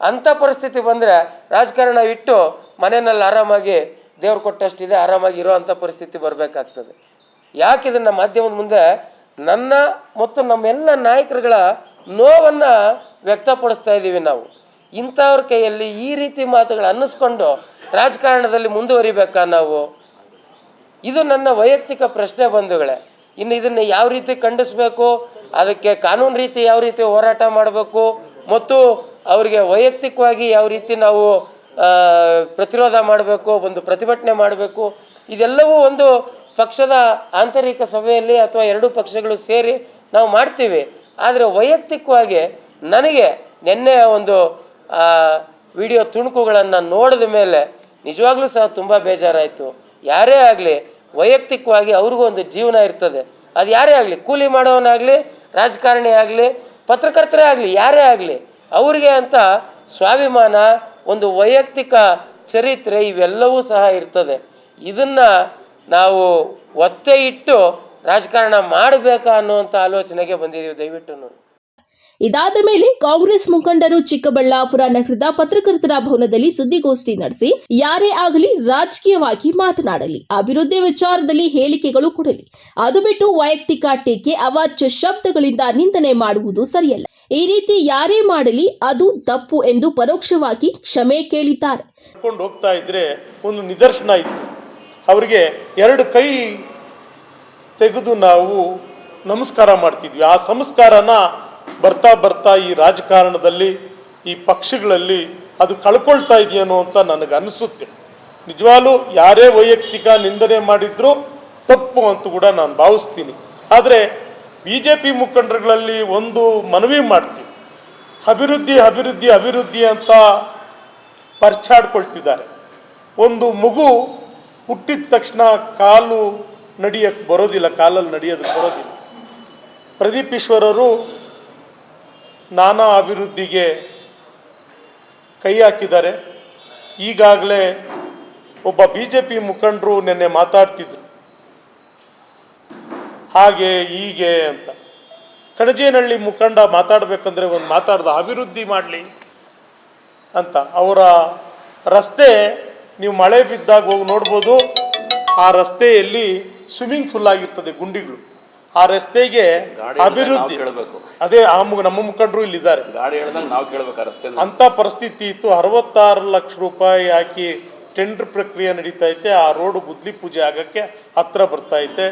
S17: ಅಂಥ ಪರಿಸ್ಥಿತಿ ಬಂದರೆ ರಾಜಕಾರಣ ಇಟ್ಟು ಮನೆಯಲ್ಲಿ ಆರಾಮಾಗಿ ದೇವ್ರು ಕೊಟ್ಟಷ್ಟಿದೆ ಆರಾಮಾಗಿ ಇರೋವಂಥ ಪರಿಸ್ಥಿತಿ ಬರಬೇಕಾಗ್ತದೆ. ಯಾಕೆ ಇದನ್ನು ಮಾಧ್ಯಮದ ಮುಂದೆ ನನ್ನ ಮತ್ತು ನಮ್ಮೆಲ್ಲ ನಾಯಕರುಗಳ ನೋವನ್ನು ವ್ಯಕ್ತಪಡಿಸ್ತಾ ಇದ್ದೀವಿ. ನಾವು ಇಂಥವ್ರ ಕೈಯಲ್ಲಿ ಈ ರೀತಿ ಮಾತುಗಳು ಅನ್ನಿಸ್ಕೊಂಡು ರಾಜಕಾರಣದಲ್ಲಿ ಮುಂದುವರಿಬೇಕಾ ನಾವು? ಇದು ನನ್ನ ವೈಯಕ್ತಿಕ ಪ್ರಶ್ನೆ ಬಂಧುಗಳೇ. ಇನ್ನು ಇದನ್ನು ಯಾವ ರೀತಿ ಖಂಡಿಸಬೇಕು, ಅದಕ್ಕೆ ಕಾನೂನು ರೀತಿ ಯಾವ ರೀತಿ ಹೋರಾಟ ಮಾಡಬೇಕು ಮತ್ತು ಅವರಿಗೆ ವೈಯಕ್ತಿಕವಾಗಿ ಯಾವ ರೀತಿ ನಾವು ಪ್ರತಿರೋಧ ಮಾಡಬೇಕು, ಒಂದು ಪ್ರತಿಭಟನೆ ಮಾಡಬೇಕು, ಇದೆಲ್ಲವೂ ಒಂದು ಪಕ್ಷದ ಆಂತರಿಕ ಸಭೆಯಲ್ಲಿ ಅಥವಾ 2 ಪಕ್ಷಗಳು ಸೇರಿ ನಾವು ಮಾಡ್ತೀವಿ. ಆದರೆ ವೈಯಕ್ತಿಕವಾಗಿ ನನಗೆ ನಿನ್ನೆ ಒಂದು ವಿಡಿಯೋ ತುಣುಕುಗಳನ್ನು ನೋಡಿದ ಮೇಲೆ ನಿಜವಾಗ್ಲೂ ಸಹ ತುಂಬ ಬೇಜಾರಾಯಿತು. ಯಾರೇ ಆಗಲಿ ವೈಯಕ್ತಿಕವಾಗಿ ಅವ್ರಿಗೂ ಒಂದು ಜೀವನ ಇರ್ತದೆ. ಅದು ಯಾರೇ ಆಗಲಿ, ಕೂಲಿ ಮಾಡೋವನಾಗಲಿ, ರಾಜಕಾರಣಿ ಆಗಲಿ, ಪತ್ರಕರ್ತರೇ ಆಗಲಿ, ಯಾರೇ ಆಗಲಿ, ಅವರಿಗೆ ಅಂತ ಸ್ವಾಭಿಮಾನ, ಒಂದು ವೈಯಕ್ತಿಕ ಚರಿತ್ರೆ ಇವೆಲ್ಲವೂ ಸಹ ಇರ್ತದೆ. ಇದನ್ನು ನಾವು ಒತ್ತೆ ಇಟ್ಟು ರಾಜಕಾರಣ ಮಾಡಬೇಕಾ ಅನ್ನುವಂಥ ಆಲೋಚನೆಗೆ ಬಂದಿದ್ದೀವಿ. ದಯವಿಟ್ಟು ನೋಡಿ.
S3: ಇದಾದ ಮೇಲೆ ಕಾಂಗ್ರೆಸ್ ಮುಖಂಡರು ಚಿಕ್ಕಬಳ್ಳಾಪುರ ನಗರದ ಪತ್ರಕರ್ತರ ಭವನದಲ್ಲಿ ಸುದ್ದಿಗೋಷ್ಠಿ ನಡೆಸಿ ಯಾರೇ ಆಗಲಿ ರಾಜಕೀಯವಾಗಿ ಮಾತನಾಡಲಿ, ಅಭಿವೃದ್ಧಿ ವಿಚಾರದಲ್ಲಿ ಹೇಳಿಕೆಗಳು ಕೊಡಲಿ, ಅದು ಬಿಟ್ಟು ವೈಯಕ್ತಿಕ ಟೀಕೆ, ಅವಾಚ್ಯ ಶಬ್ದಗಳಿಂದ ನಿಂದನೆ ಮಾಡುವುದು ಸರಿಯಲ್ಲ. ಈ ರೀತಿ ಯಾರೇ ಮಾಡಲಿ ಅದು ತಪ್ಪು ಎಂದು ಪರೋಕ್ಷವಾಗಿ ಕ್ಷಮೆ ಕೇಳಿದ್ದಾರೆ.
S16: ಹೋಗ್ತಾ ಇದ್ರೆ ಒಂದು ನಿದರ್ಶನ ಇತ್ತು. ಅವರಿಗೆ 2 ಕೈ ತೆಗೆದು ನಾವು ನಮಸ್ಕಾರ ಮಾಡ್ತಿದ್ವಿ. ಆ ಸಂಸ್ಕಾರನ ಬರ್ತಾ ಈ ರಾಜಕಾರಣದಲ್ಲಿ, ಈ ಪಕ್ಷಗಳಲ್ಲಿ ಅದು ಕಳ್ಕೊಳ್ತಾ ಇದೆಯೇನೋ ಅಂತ ನನಗೆ ಅನಿಸುತ್ತೆ. ನಿಜವಾಗ್ಲೂ ಯಾರೇ ವೈಯಕ್ತಿಕ ನಿಂದನೆ ಮಾಡಿದ್ರೂ ತಪ್ಪು ಅಂತ ಕೂಡ ನಾನು ಭಾವಿಸ್ತೀನಿ. ಆದರೆ BJP ಮುಖಂಡರುಗಳಲ್ಲಿ ಒಂದು ಮನವಿ ಮಾಡ್ತೀವಿ, ಅಭಿವೃದ್ಧಿ ಅಂತ ಪರ್ಚಾಡ್ಕೊಳ್ತಿದ್ದಾರೆ. ಒಂದು ಮಗು ಹುಟ್ಟಿದ ತಕ್ಷಣ ಕಾಲಲ್ಲಿ ನಡೆಯೋದಕ್ಕೆ ಬರೋದಿಲ್ಲ. ಪ್ರದೀಪ್ ಈಶ್ವರರು ನಾನಾ ಅಭಿವೃದ್ಧಿಗೆ ಕೈ ಹಾಕಿದ್ದಾರೆ. ಈಗಾಗಲೇ ಒಬ್ಬ BJP ಮುಖಂಡರು ನಿನ್ನೆ ಮಾತಾಡ್ತಿದ್ರು, ಹಾಗೆ ಹೀಗೆ ಅಂತ. ಕಣಜೇನಹಳ್ಳಿ ಮುಖಂಡ ಮಾತಾಡಬೇಕಂದ್ರೆ ಮಾತಾಡ್ದ ಅಭಿವೃದ್ಧಿ ಮಾಡಲಿ ಅಂತ. ಅವರ ರಸ್ತೆ ನೀವು ಮಳೆ ಬಿದ್ದಾಗ ಹೋಗಿ ನೋಡ್ಬೋದು, ಆ ರಸ್ತೆಯಲ್ಲಿ ಸ್ವಿಮ್ಮಿಂಗ್ ಫೂಲ್ ಆಗಿರ್ತದೆ, ಗುಂಡಿಗಳು. ಆ ರಸ್ತೆಗೆ ಅಭಿವೃದ್ಧಿ ಅದೇ ನಮ್ಮ ಮುಖಂಡರು ಇಲ್ಲಿದ್ದಾರೆ. ಅಂತ ಪರಿಸ್ಥಿತಿ ಇತ್ತು. 66 ಲಕ್ಷ ರೂಪಾಯಿ ಹಾಕಿ ಟೆಂಡರ್ ಪ್ರಕ್ರಿಯೆ ನಡೀತಾ ಐತೆ. ಆ ರೋಡು ಗುದ್ಲಿ ಪೂಜೆ ಆಗಕ್ಕೆ ಹತ್ರ ಬರ್ತಾ ಐತೆ.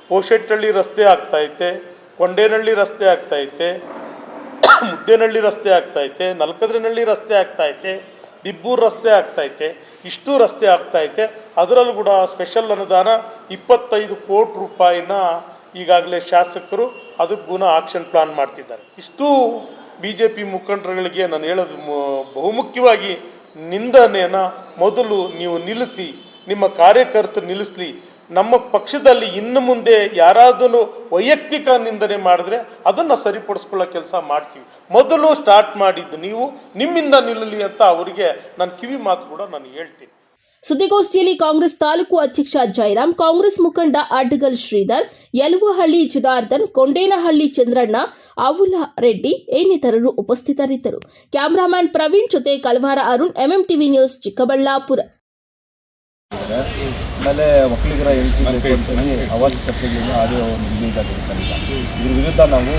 S16: ಪೋಶೆಟ್ಟಹಳ್ಳಿ ರಸ್ತೆ ಆಗ್ತಾ ಐತೆ, ಕೊಂಡೇನಹಳ್ಳಿ ರಸ್ತೆ ಆಗ್ತಾ ಐತೆ, ಮುದ್ದೇನಹಳ್ಳಿ ರಸ್ತೆ ಆಗ್ತಾ ಐತೆ, ನಲ್ಕದ್ರನಹಳ್ಳಿ ರಸ್ತೆ ಆಗ್ತಾ ಐತೆ, ದಿಬ್ಬೂರು ರಸ್ತೆ ಆಗ್ತಾ ಐತೆ. ಇಷ್ಟು ರಸ್ತೆ ಆಗ್ತಾ ಐತೆ. ಅದರಲ್ಲೂ ಕೂಡ ಸ್ಪೆಷಲ್ ಅನುದಾನ 25 ಕೋಟಿ ರೂಪಾಯಿನ ಈಗಾಗಲೇ ಶಾಸಕರು ಅದಕ್ಕೂ ಆಕ್ಷನ್ ಪ್ಲಾನ್ ಮಾಡ್ತಿದ್ದಾರೆ. ಇಷ್ಟು BJP ಮುಖಂಡರುಗಳಿಗೆ ನಾನು ಹೇಳೋದು ಬಹುಮುಖ್ಯವಾಗಿ ನಿಂದನೆಯನ್ನು ಮೊದಲು ನೀವು ನಿಲ್ಲಿಸಿ, ನಿಮ್ಮ ಕಾರ್ಯಕರ್ತರು ನಿಲ್ಲಿಸಲಿ. ನಮ್ಮ ಪಕ್ಷದಲ್ಲಿ ಇನ್ನು ಮುಂದೆ ಯಾರಾದರೂ ವೈಯಕ್ತಿಕ ನಿಂದನೆ ಮಾಡಿದ್ರೆ ಅದನ್ನು ಸರಿಪಡಿಸ್ಕೊಳ್ಳೋ ಕೆಲಸ ಮಾಡ್ತೀವಿ. ಮೊದಲು ಸ್ಟಾರ್ಟ್ ಮಾಡಿದ್ದು ನೀವು, ನಿಮ್ಮಿಂದ ನಿಲ್ಲಲಿ ಅಂತ ಅವರಿಗೆ ನಾನು ಕಿವಿ ಮಾತು ಕೂಡ ನಾನು ಹೇಳ್ತೀನಿ.
S3: ಸುದ್ದಿಗೋಷ್ಠಿಯಲ್ಲಿ ಕಾಂಗ್ರೆಸ್ ತಾಲೂಕು ಅಧ್ಯಕ್ಷ ಜಯರಾಮ್, ಕಾಂಗ್ರೆಸ್ ಮುಖಂಡ ಅಡ್ಗಲ್ ಶ್ರೀಧರ್, ಯಲುವಹಳ್ಳಿ ಜನಾರ್ದನ್, ಕೊಂಡೇನಹಳ್ಳಿ ಚಂದ್ರಣ್ಣ, ಆವುಲ ರೆಡ್ಡಿ ಇನ್ನಿತರರು ಉಪಸ್ಥಿತರಿದ್ದರು. ಕ್ಯಾಮರಾಮನ್ ಪ್ರವೀಣ್ ಜೊತೆ ಕಳವಾರ ಅರುಣ್, MMTV ನ್ಯೂಸ್, ಚಿಕ್ಕಬಳ್ಳಾಪುರ.
S5: ಆಮೇಲೆ ಒಕ್ಕಲಿಗರ ಅವಾಜ್ ಚರ್ಚೆಗಳಿಂದ ಆಡಿಯೋ ಇದ್ರ ವಿರುದ್ಧ ನಾವು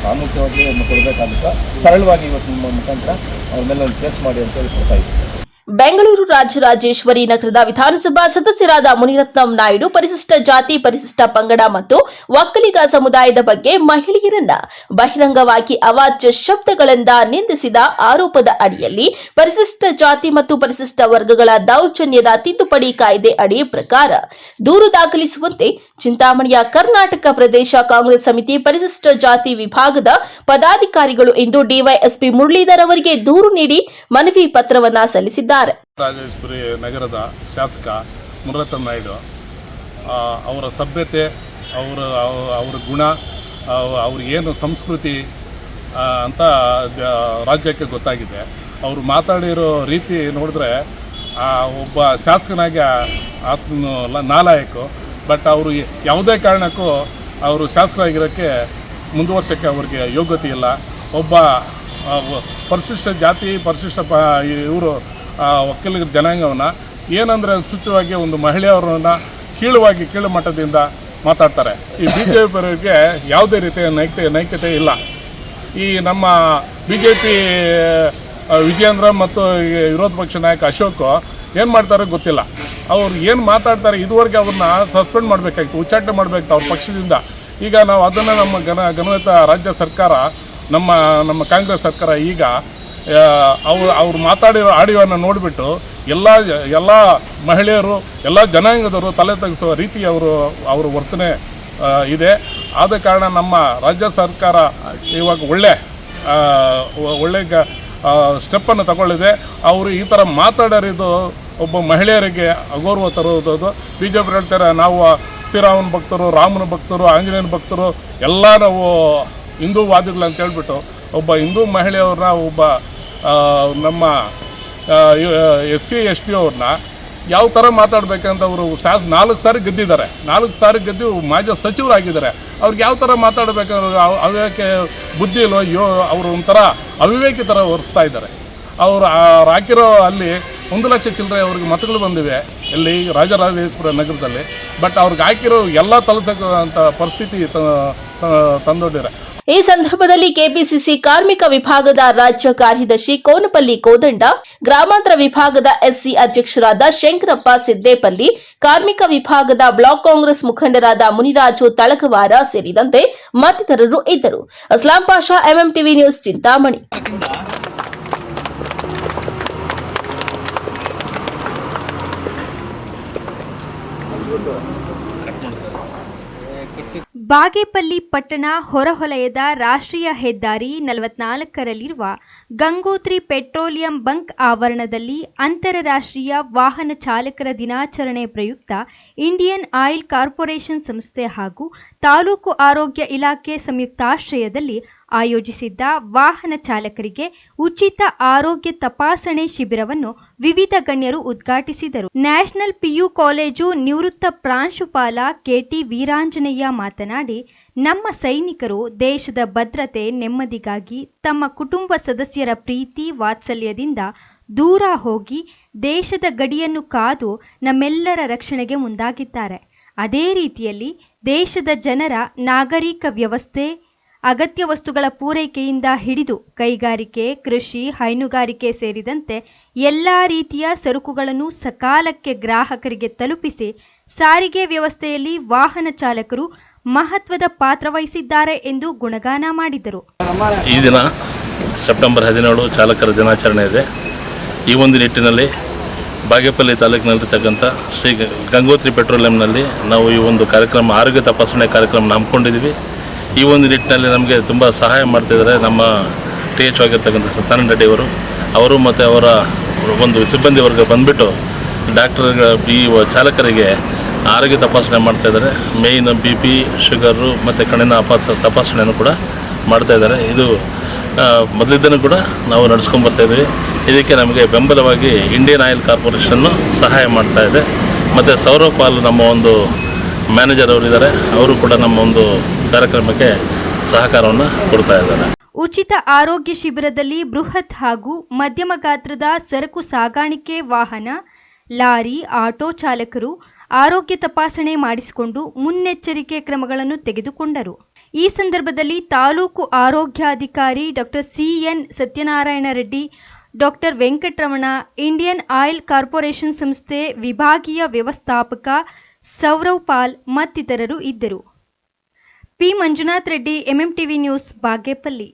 S5: ಸಾಮೂಹಿಕವಾಗಿ ಕೊಡಬೇಕಾಗುತ್ತೆ. ಸರಳವಾಗಿ ಇವತ್ತು ನಿಮ್ಮ ಮುಖಾಂತರ ಅವ್ರ ಮೇಲೆ ಕೇಸ್ ಮಾಡಿ ಅಂತ ಹೇಳಿ ಕೊಡ್ತಾ ಇದ್ದೀವಿ.
S3: ಬೆಂಗಳೂರು ರಾಜರಾಜೇಶ್ವರಿ ನಗರದ ವಿಧಾನಸಭಾ ಸದಸ್ಯರಾದ ಮುನಿರತ್ನಂ ನಾಯ್ಡು ಪರಿಶಿಷ್ಟ ಜಾತಿ, ಪರಿಶಿಷ್ಟ ಪಂಗಡ ಮತ್ತು ಒಕ್ಕಲಿಗ ಸಮುದಾಯದ ಬಗ್ಗೆ ಮಹಿಳೆಯರನ್ನ ಬಹಿರಂಗವಾಗಿ ಅವಾಚ್ಯ ಶಬ್ದಗಳಿಂದ ನಿಂದಿಸಿದ ಆರೋಪದ ಅಡಿಯಲ್ಲಿ ಪರಿಶಿಷ್ಟ ಜಾತಿ ಮತ್ತು ಪರಿಶಿಷ್ಟ ವರ್ಗಗಳ ದೌರ್ಜನ್ಯದ ತಿದ್ದುಪಡಿ ಕಾಯ್ದೆ ಅಡಿ ಪ್ರಕಾರ ದೂರು ದಾಖಲಿಸುವಂತೆ ಚಿಂತಾಮಣಿಯ ಕರ್ನಾಟಕ ಪ್ರದೇಶ ಕಾಂಗ್ರೆಸ್ ಸಮಿತಿ ಪರಿಶಿಷ್ಟ ಜಾತಿ ವಿಭಾಗದ ಪದಾಧಿಕಾರಿಗಳು ಇಂದು ಡಿವೈಎಸ್ಪಿ ಮುರಳೀಧರ್ ಅವರಿಗೆ ದೂರು ನೀಡಿ ಮನವಿ ಪತ್ರವನ್ನ ಸಲ್ಲಿಸಿದ್ದಾರೆ.
S18: ರಾಜೇಶ್ವರಿ ನಗರದ ಶಾಸಕ ಮುನಿರತ್ನಂ ನಾಯ್ಡು ಅವರ ಸಭ್ಯತೆ, ಅವರ ಗುಣ, ಅವ್ರಿಗೇನು ಸಂಸ್ಕೃತಿ ಅಂತ ರಾಜ್ಯಕ್ಕೆ ಗೊತ್ತಾಗಿದೆ. ಅವರು ಮಾತಾಡಿರೋ ರೀತಿ ನೋಡಿದ್ರೆ ಒಬ್ಬ ಶಾಸಕನಾಗಿ ಆತನು ನಾಲಾಯಕು. ಬಟ್ ಅವರು ಯಾವುದೇ ಕಾರಣಕ್ಕೂ ಅವರು ಶಾಸಕರಾಗಿರೋಕ್ಕೆ ಮುಂದುವರ್ಸೋಕ್ಕೆ ಅವ್ರಿಗೆ ಯೋಗ್ಯತೆ ಇಲ್ಲ. ಒಬ್ಬ ಪರಿಶಿಷ್ಟ ಜಾತಿ, ಪರಿಶಿಷ್ಟ ಇವರು ಒಕ್ಕಲಿಗ ಜನಾಂಗವನ್ನು ಏನಂದರೆ ತುಚ್ಛವಾಗಿ ಒಂದು ಮಹಿಳೆಯರನ್ನ ಕೀಳು ಮಟ್ಟದಿಂದ ಮಾತಾಡ್ತಾರೆ. ಈ BJP ಯಾವುದೇ ರೀತಿಯ ನೈತಿಕತೆ ಇಲ್ಲ. ಈ ನಮ್ಮ BJP ವಿಜಯೇಂದ್ರ ಮತ್ತು ವಿರೋಧ ಪಕ್ಷ ನಾಯಕ ಅಶೋಕ್ ಏನು ಮಾಡ್ತಾರೆ ಗೊತ್ತಿಲ್ಲ. ಅವ್ರು ಏನು ಮಾತಾಡ್ತಾರೆ, ಇದುವರೆಗೆ ಅವ್ರನ್ನ ಸಸ್ಪೆಂಡ್ ಮಾಡಬೇಕಾಗಿತ್ತು, ಉಚ್ಚಾಟನೆ ಮಾಡಬೇಕಾಗಿತ್ತು ಅವ್ರ ಪಕ್ಷದಿಂದ. ಈಗ ನಾವು ಅದನ್ನು ನಮ್ಮ ಗಮನಿತ ರಾಜ್ಯ ಸರ್ಕಾರ, ನಮ್ಮ ಕಾಂಗ್ರೆಸ್ ಸರ್ಕಾರ ಈಗ ಅವ್ರು ಮಾತಾಡಿರೋ ಆಡಿಯೋವನ್ನು ನೋಡಿಬಿಟ್ಟು ಎಲ್ಲ ಮಹಿಳೆಯರು, ಎಲ್ಲ ಜನಾಂಗದವರು ತಲೆ ತಗ್ಗಿಸುವ ರೀತಿ ಅವರ ವರ್ತನೆ ಇದೆ. ಆದ ಕಾರಣ ನಮ್ಮ ರಾಜ್ಯ ಸರ್ಕಾರ ಇವಾಗ ಒಳ್ಳೆ ಸ್ಟೆಪ್ಪನ್ನು ತಗೊಳ್ಳಿದೆ. ಅವರು ಈ ಥರ ಮಾತಾಡೋರಿದ್ದು ಒಬ್ಬ ಮಹಿಳೆಯರಿಗೆ ಅಗೌರವ ತರುವುದು. BJP ಹೇಳ್ತಾರೆ ನಾವು ಶ್ರೀರಾಮನ ಭಕ್ತರು, ರಾಮನ ಭಕ್ತರು, ಆಂಜನೇಯನ ಭಕ್ತರು, ಎಲ್ಲ ನಾವು ಹಿಂದೂವಾದಿಗಳು ಅಂತ ಹೇಳ್ಬಿಟ್ಟು ಒಬ್ಬ ಹಿಂದೂ ಮಹಿಳೆಯವ್ರನ್ನ, ಒಬ್ಬ ನಮ್ಮ SC ST ಅವ್ರನ್ನ ಯಾವ ಥರ ಮಾತಾಡಬೇಕಂತ ಅವರು 4 ಸಾರಿ ಗೆದ್ದಿದ್ದಾರೆ. 4 ಸಾರಿ ಗೆದ್ದು ಮಾಜಿ ಸಚಿವರಾಗಿದ್ದಾರೆ. ಅವ್ರಿಗೆ ಯಾವ ಥರ ಮಾತಾಡಬೇಕಂದ್ರೆ ಅವಿವೇಕ ಬುದ್ಧಿ ಇಲ್ಲೋ, ಅವರು ಒಂಥರ ಅವಿವೇಕಿ ಥರ ವರ್ಸ್ತಾ ಇದ್ದಾರೆ. ಅವರು ಹಾಕಿರೋ ಅಲ್ಲಿ 1 ಲಕ್ಷ ಚಿಲ್ಲರೆ ಅವ್ರಿಗೆ ಮತಗಳು ಬಂದಿವೆ ಇಲ್ಲಿ ರಾಜರಾಜೇಶ್ವರ ನಗರದಲ್ಲಿ. ಬಟ್ ಅವ್ರಿಗೆ ಹಾಕಿರೋ ಎಲ್ಲ ತಲುಪಂಥ ಪರಿಸ್ಥಿತಿ ತಂದೊಡ್ಡಿದ್ದಾರೆ.
S3: ಈ ಸಂದರ್ಭದಲ್ಲಿ ಕೆಪಿಸಿಸಿ ಕಾರ್ಮಿಕ ವಿಭಾಗದ ರಾಜ್ಯ ಕಾರ್ಯದರ್ಶಿ ಕೋನಪಲ್ಲಿ ಕೋದಂಡ, ಗ್ರಾಮಾಂತರ ವಿಭಾಗದ SC ಅಧ್ಯಕ್ಷರಾದ ಶಂಕರಪ್ಪ ಸಿದ್ದೇಪಲ್ಲಿ, ಕಾರ್ಮಿಕ ವಿಭಾಗದ ಬ್ಲಾಕ್ ಕಾಂಗ್ರೆಸ್ ಮುಖಂಡರಾದ ಮುನಿರಾಜು ತಳಗವಾರ ಸೇರಿದಂತೆ ಮತ್ತಿತರರು ಇದ್ದರು. Aslam Pasha, MMTV news, Chintamani.
S2: ಬಾಗೇಪಲ್ಲಿ ಪಟ್ಟಣ ಹೊರವಲಯದ ರಾಷ್ಟ್ರೀಯ ಹೆದ್ದಾರಿ 44ರಲ್ಲಿರುವ ಗಂಗೋತ್ರಿ ಪೆಟ್ರೋಲಿಯಂ ಬಂಕ್ ಆವರಣದಲ್ಲಿ ಅಂತಾರಾಷ್ಟ್ರೀಯ ವಾಹನ ಚಾಲಕರ ದಿನಾಚರಣೆ ಪ್ರಯುಕ್ತ ಇಂಡಿಯನ್ ಆಯಿಲ್ ಕಾರ್ಪೊರೇಷನ್ ಸಂಸ್ಥೆ ಹಾಗೂ ತಾಲೂಕು ಆರೋಗ್ಯ ಇಲಾಖೆ ಸಂಯುಕ್ತಾಶ್ರಯದಲ್ಲಿ ಆಯೋಜಿಸಿದ್ದ ವಾಹನ ಚಾಲಕರಿಗೆ ಉಚಿತ ಆರೋಗ್ಯ ತಪಾಸಣೆ ಶಿಬಿರವನ್ನು ವಿವಿಧ ಗಣ್ಯರು ಉದ್ಘಾಟಿಸಿದರು. ನ್ಯಾಷನಲ್ PU ಕಾಲೇಜು ನಿವೃತ್ತ ಪ್ರಾಂಶುಪಾಲ KT ವೀರಾಂಜನೇಯ ಮಾತನಾಡಿ, ನಮ್ಮ ಸೈನಿಕರು ದೇಶದ ಭದ್ರತೆ, ನೆಮ್ಮದಿಗಾಗಿ ತಮ್ಮ ಕುಟುಂಬ ಸದಸ್ಯರ ಪ್ರೀತಿ ವಾತ್ಸಲ್ಯದಿಂದ ದೂರ ಹೋಗಿ ದೇಶದ ಗಡಿಯನ್ನು ಕಾದು ನಮ್ಮೆಲ್ಲರ ರಕ್ಷಣೆಗೆ ಮುಂದಾಗಿದ್ದಾರೆ. ಅದೇ ರೀತಿಯಲ್ಲಿ ದೇಶದ ಜನರ ನಾಗರಿಕ ವ್ಯವಸ್ಥೆ, ಅಗತ್ಯ ವಸ್ತುಗಳ ಪೂರೈಕೆಯಿಂದ ಹಿಡಿದು ಕೈಗಾರಿಕೆ, ಕೃಷಿ, ಹೈನುಗಾರಿಕೆ ಸೇರಿದಂತೆ ಎಲ್ಲ ರೀತಿಯ ಸರಕುಗಳನ್ನು ಸಕಾಲಕ್ಕೆ ಗ್ರಾಹಕರಿಗೆ ತಲುಪಿಸಿ ಸಾರಿಗೆ ವ್ಯವಸ್ಥೆಯಲ್ಲಿ ವಾಹನ ಚಾಲಕರು ಮಹತ್ವದ ಪಾತ್ರ ವಹಿಸಿದ್ದಾರೆ ಎಂದು ಗುಣಗಾನ ಮಾಡಿದರು.
S19: ಈ ದಿನ ಸೆಪ್ಟೆಂಬರ್ 17 ಚಾಲಕರ ದಿನಾಚರಣೆ ಇದೆ. ಈ ಒಂದು ನಿಟ್ಟಿನಲ್ಲಿ ಬಾಗೇಪಲ್ಲಿ ತಾಲೂಕಿನಲ್ಲಿರ್ತಕ್ಕಂಥ ಶ್ರೀ ಗಂಗೋತ್ರಿ ಪೆಟ್ರೋಲಿಯಂನಲ್ಲಿ ನಾವು ಈ ಒಂದು ಕಾರ್ಯಕ್ರಮ, ಆರೋಗ್ಯ ತಪಾಸಣೆ ಕಾರ್ಯಕ್ರಮ ಹಮ್ಮಿಕೊಂಡಿದ್ದೀವಿ. ಈ ಒಂದು ನಿಟ್ಟಿನಲ್ಲಿ ನಮಗೆ ತುಂಬ ಸಹಾಯ ಮಾಡ್ತಿದ್ದಾರೆ ನಮ್ಮ TH ಆಗಿರ್ತಕ್ಕಂಥ ಸತ್ಯಾನಂದ ರೆಡ್ಡಿ ಅವರು ಮತ್ತು ಅವರ ಒಂದು ಸಿಬ್ಬಂದಿ ವರ್ಗ ಬಂದುಬಿಟ್ಟು ಡಾಕ್ಟರ್ಗಳ ಈ ಚಾಲಕರಿಗೆ ಆರೋಗ್ಯ ತಪಾಸಣೆ ಮಾಡ್ತಾಯಿದ್ದಾರೆ. ಮೇಯ್ನ್ BP, ಶುಗರು ಮತ್ತು ಕಣ್ಣಿನ ತಪಾಸಣೆಯನ್ನು ಕೂಡ ಮಾಡ್ತಾಯಿದ್ದಾರೆ. ಇದು ಮೊದಲಿದ್ದನ್ನು ಕೂಡ ನಾವು ನಡೆಸ್ಕೊಂಡ್ಬರ್ತಾಯಿದ್ದೀವಿ. ಇದಕ್ಕೆ ನಮಗೆ ಬೆಂಬಲವಾಗಿ ಇಂಡಿಯನ್ ಆಯಿಲ್ ಕಾರ್ಪೊರೇಷನ್ನು ಸಹಾಯ ಮಾಡ್ತಾ ಇದೆ. ಮತ್ತು ಸೌರವ್ ನಮ್ಮ ಒಂದು ಮ್ಯಾನೇಜರ್ ಅವರಿದ್ದಾರೆ, ಅವರು ಕೂಡ ನಮ್ಮ ಒಂದು ಕಾರ್ಯಕ್ರಮಕ್ಕೆ ಸಹಕಾರವನ್ನು ಕೊಡ್ತಾ ಇದ್ದಾರೆ.
S2: ಉಚಿತ ಆರೋಗ್ಯ ಶಿಬಿರದಲ್ಲಿ ಬೃಹತ್ ಹಾಗೂ ಮಧ್ಯಮ ಗಾತ್ರದ ಸರಕು ಸಾಗಾಣಿಕೆ ವಾಹನ, ಲಾರಿ, ಆಟೋ ಚಾಲಕರು ಆರೋಗ್ಯ ತಪಾಸಣೆ ಮಾಡಿಸಿಕೊಂಡು ಮುನ್ನೆಚ್ಚರಿಕೆ ಕ್ರಮಗಳನ್ನು ತೆಗೆದುಕೊಂಡರು. ಈ ಸಂದರ್ಭದಲ್ಲಿ ತಾಲೂಕು ಆರೋಗ್ಯಾಧಿಕಾರಿ doctor CN Satyanarayana Reddy, doctor Venkataramana, Indian oil corporation ಸಂಸ್ಥೆ ವಿಭಾಗೀಯ ವ್ಯವಸ್ಥಾಪಕ ಸೌರವ್ ಪಾಲ್ ಮತ್ತಿತರರು ಇದ್ದರು. P. Manjunath Reddy, MMTV news, Bagepalli.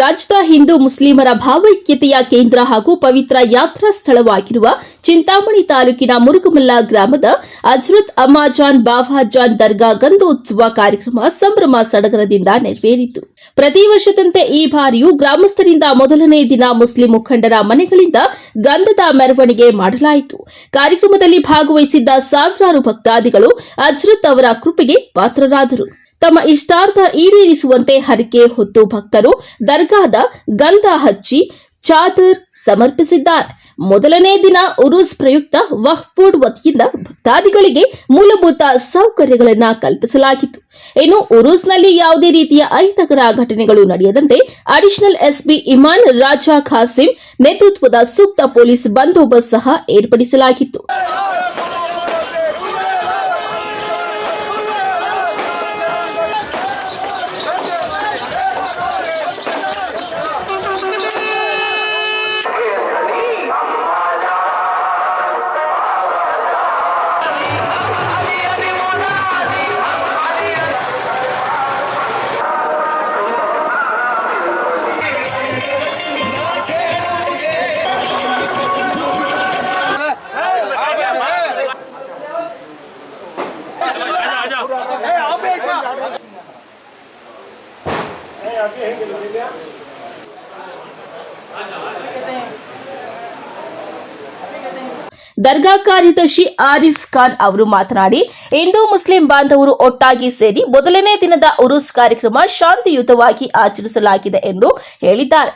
S3: ರಾಜ್ಯದ ಹಿಂದೂ ಮುಸ್ಲಿಮರ ಭಾವೈಕ್ಯತೆಯ ಕೇಂದ್ರ ಹಾಗೂ ಪವಿತ್ರ ಯಾತ್ರಾ ಸ್ಥಳವಾಗಿರುವ ಚಿಂತಾಮಣಿ ತಾಲೂಕಿನ ಮುರುಗಮಲ್ಲ ಗ್ರಾಮದ ಹಜರತ್ ಅಮ್ಮಾಜಾನ್ ಬಾವಾಜಾನ್ ದರ್ಗಾ ಗಂಧೋತ್ಸವ ಕಾರ್ಯಕ್ರಮ ಸಂಭ್ರಮ ಸಡಗರದಿಂದ ನೆರವೇರಿತು. ಪ್ರತಿ ವರ್ಷದಂತೆ ಈ ಬಾರಿಯೂ ಗ್ರಾಮಸ್ಥರಿಂದ ಮೊದಲನೇ ದಿನ ಮುಸ್ಲಿಂ ಮುಖಂಡರ ಮನೆಗಳಿಂದ ಗಂಧದ ಮೆರವಣಿಗೆ ಮಾಡಲಾಯಿತು. ಕಾರ್ಯಕ್ರಮದಲ್ಲಿ ಭಾಗವಹಿಸಿದ್ದ ಸಾವಿರಾರು ಭಕ್ತಾದಿಗಳು ಹಜರತ್ ಅವರ ಕೃಪೆಗೆ ಪಾತ್ರರಾದರು. ತಮ್ಮ ಇಷ್ಟಾರ್ಥ ಈಡೇರಿಸುವಂತೆ ಹರಕೆ ಹೊತ್ತು ಭಕ್ತರು ದರ್ಗಾದ ಗಂಧ ಹಚ್ಚಿ ಚಾದರ್ ಸಮರ್ಪಿಸಿದ್ದಾರೆ. ಮೊದಲನೇ ದಿನ ಉರೂಸ್ ಪ್ರಯುಕ್ತ ವಕ್ಫ್ ಬೋರ್ಡ್ ವತಿಯಿಂದ ಭಕ್ತಾದಿಗಳಿಗೆ ಮೂಲಭೂತ ಸೌಕರ್ಯಗಳನ್ನು ಕಲ್ಪಿಸಲಾಗಿತ್ತು. ಇನ್ನು ಉರೂಸ್ನಲ್ಲಿ ಯಾವುದೇ ರೀತಿಯ ಅಹಿತಕರ ಘಟನೆಗಳು ನಡೆಯದಂತೆ ಅಡಿಷನಲ್ SP ಇಮಾನ್ ರಾಜಾ ಖಾಸಿಂ ನೇತೃತ್ವದ ಸೂಕ್ತ ಪೊಲೀಸ್ ಬಂದೋಬಸ್ತ್ ಸಹ ಏರ್ಪಡಿಸಲಾಗಿತ್ತು. ದರ್ಗಾ ಕಾರ್ಯದರ್ಶಿ ಆರಿಫ್ ಖಾನ್ ಅವರು ಮಾತನಾಡಿ, ಹಿಂದೂ ಮುಸ್ಲಿಂ ಬಾಂಧವರು ಒಟ್ಟಾಗಿ ಸೇರಿ ಮೊದಲನೇ ದಿನದ ಉರೂಸ್ ಕಾರ್ಯಕ್ರಮ ಶಾಂತಿಯುತವಾಗಿ ಆಚರಿಸಲಾಗಿದೆ ಎಂದು ಹೇಳಿದ್ದಾರೆ.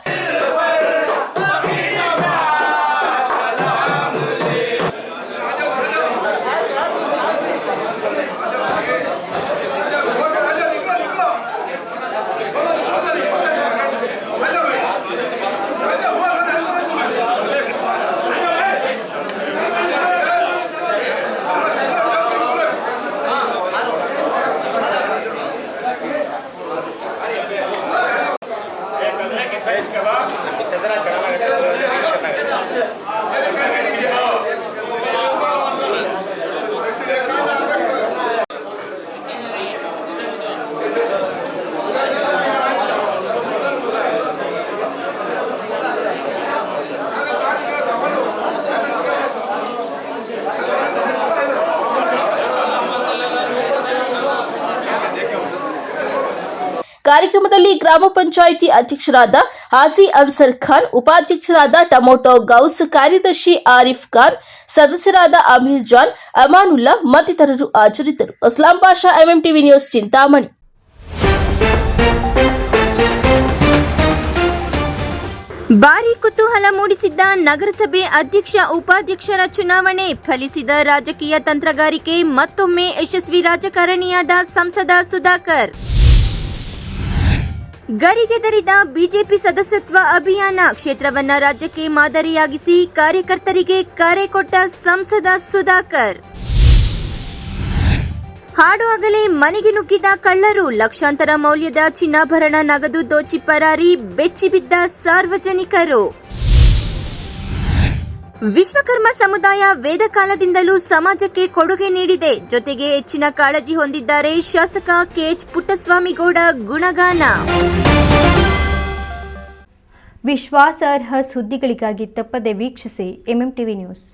S3: ಕಾರ್ಯಕ್ರಮದಲ್ಲಿ ಗ್ರಾಮ ಪಂಚಾಯಿತಿ ಅಧ್ಯಕ್ಷರಾದ ಹಾಜಿ ಅನ್ಸರ್ ಖಾನ್, ಉಪಾಧ್ಯಕ್ಷರಾದ ಟೊಮೊಟೊ ಗೌಸ್, ಕಾರ್ಯದರ್ಶಿ ಆರಿಫ್ ಖಾನ್, ಸದಸ್ಯರಾದ ಅಮೀರ್ ಜಾನ್, ಅಮಾನುಲ್ಲಾ ಮತ್ತಿತರರು ಹಾಜರಿದ್ದರು. Aslam Pasha, MMTV news, Chintamani.
S1: ಭಾರೀ ಕುತೂಹಲ ಮೂಡಿಸಿದ್ದ ನಗರಸಭೆ ಅಧ್ಯಕ್ಷ ಉಪಾಧ್ಯಕ್ಷರ ಚುನಾವಣೆ, ಫಲಿಸಿದ ರಾಜಕೀಯ ತಂತ್ರಗಾರಿಕೆ, ಮತ್ತೊಮ್ಮೆ ಯಶಸ್ವಿ ರಾಜಕಾರಣಿಯಾದ ಸಂಸದ ಸುಧಾಕರ್. ಗರಿಗೆದರಿದ ಬಿಜೆಪಿ ಸದಸ್ಯತ್ವ ಅಭಿಯಾನ, ಕ್ಷೇತ್ರವನ್ನ ರಾಜ್ಯಕ್ಕೆ ಮಾದರಿಯಾಗಿಸಿ ಕಾರ್ಯಕರ್ತರಿಗೆ ಕರೆ ಕೊಟ್ಟ ಸಂಸದ ಸುಧಾಕರ್. ಹಾಡುವಾಗಲೇ ಮನೆಗೆ ನುಗ್ಗಿದ ಕಳ್ಳರು, ಲಕ್ಷಾಂತರ ಮೌಲ್ಯದ ಚಿನ್ನಾಭರಣ ನಗದು ದೋಚಿ ಪರಾರಿ, ಬೆಚ್ಚಿಬಿದ್ದ ಸಾರ್ವಜನಿಕರು. ವಿಶ್ವಕರ್ಮ ಸಮುದಾಯ ವೇದ ಕಾಲದಿಂದಲೂ ಸಮಾಜಕ್ಕೆ ಕೊಡುಗೆ ನೀಡಿದೆ, ಜೊತೆಗೆ ಹೆಚ್ಚಿನ ಕಾಳಜಿ ಹೊಂದಿದ್ದಾರೆ ಶಾಸಕ ಕೆಎಚ್ ಪುಟ್ಟಸ್ವಾಮಿಗೌಡ ಗುಣಗಾನ.
S2: ವಿಶ್ವಾಸಾರ್ಹ ಸುದ್ದಿಗಳಿಗಾಗಿ ತಪ್ಪದೆ ವೀಕ್ಷಿಸಿ ಎಂಎಂ ಟಿವಿ ನ್ಯೂಸ್.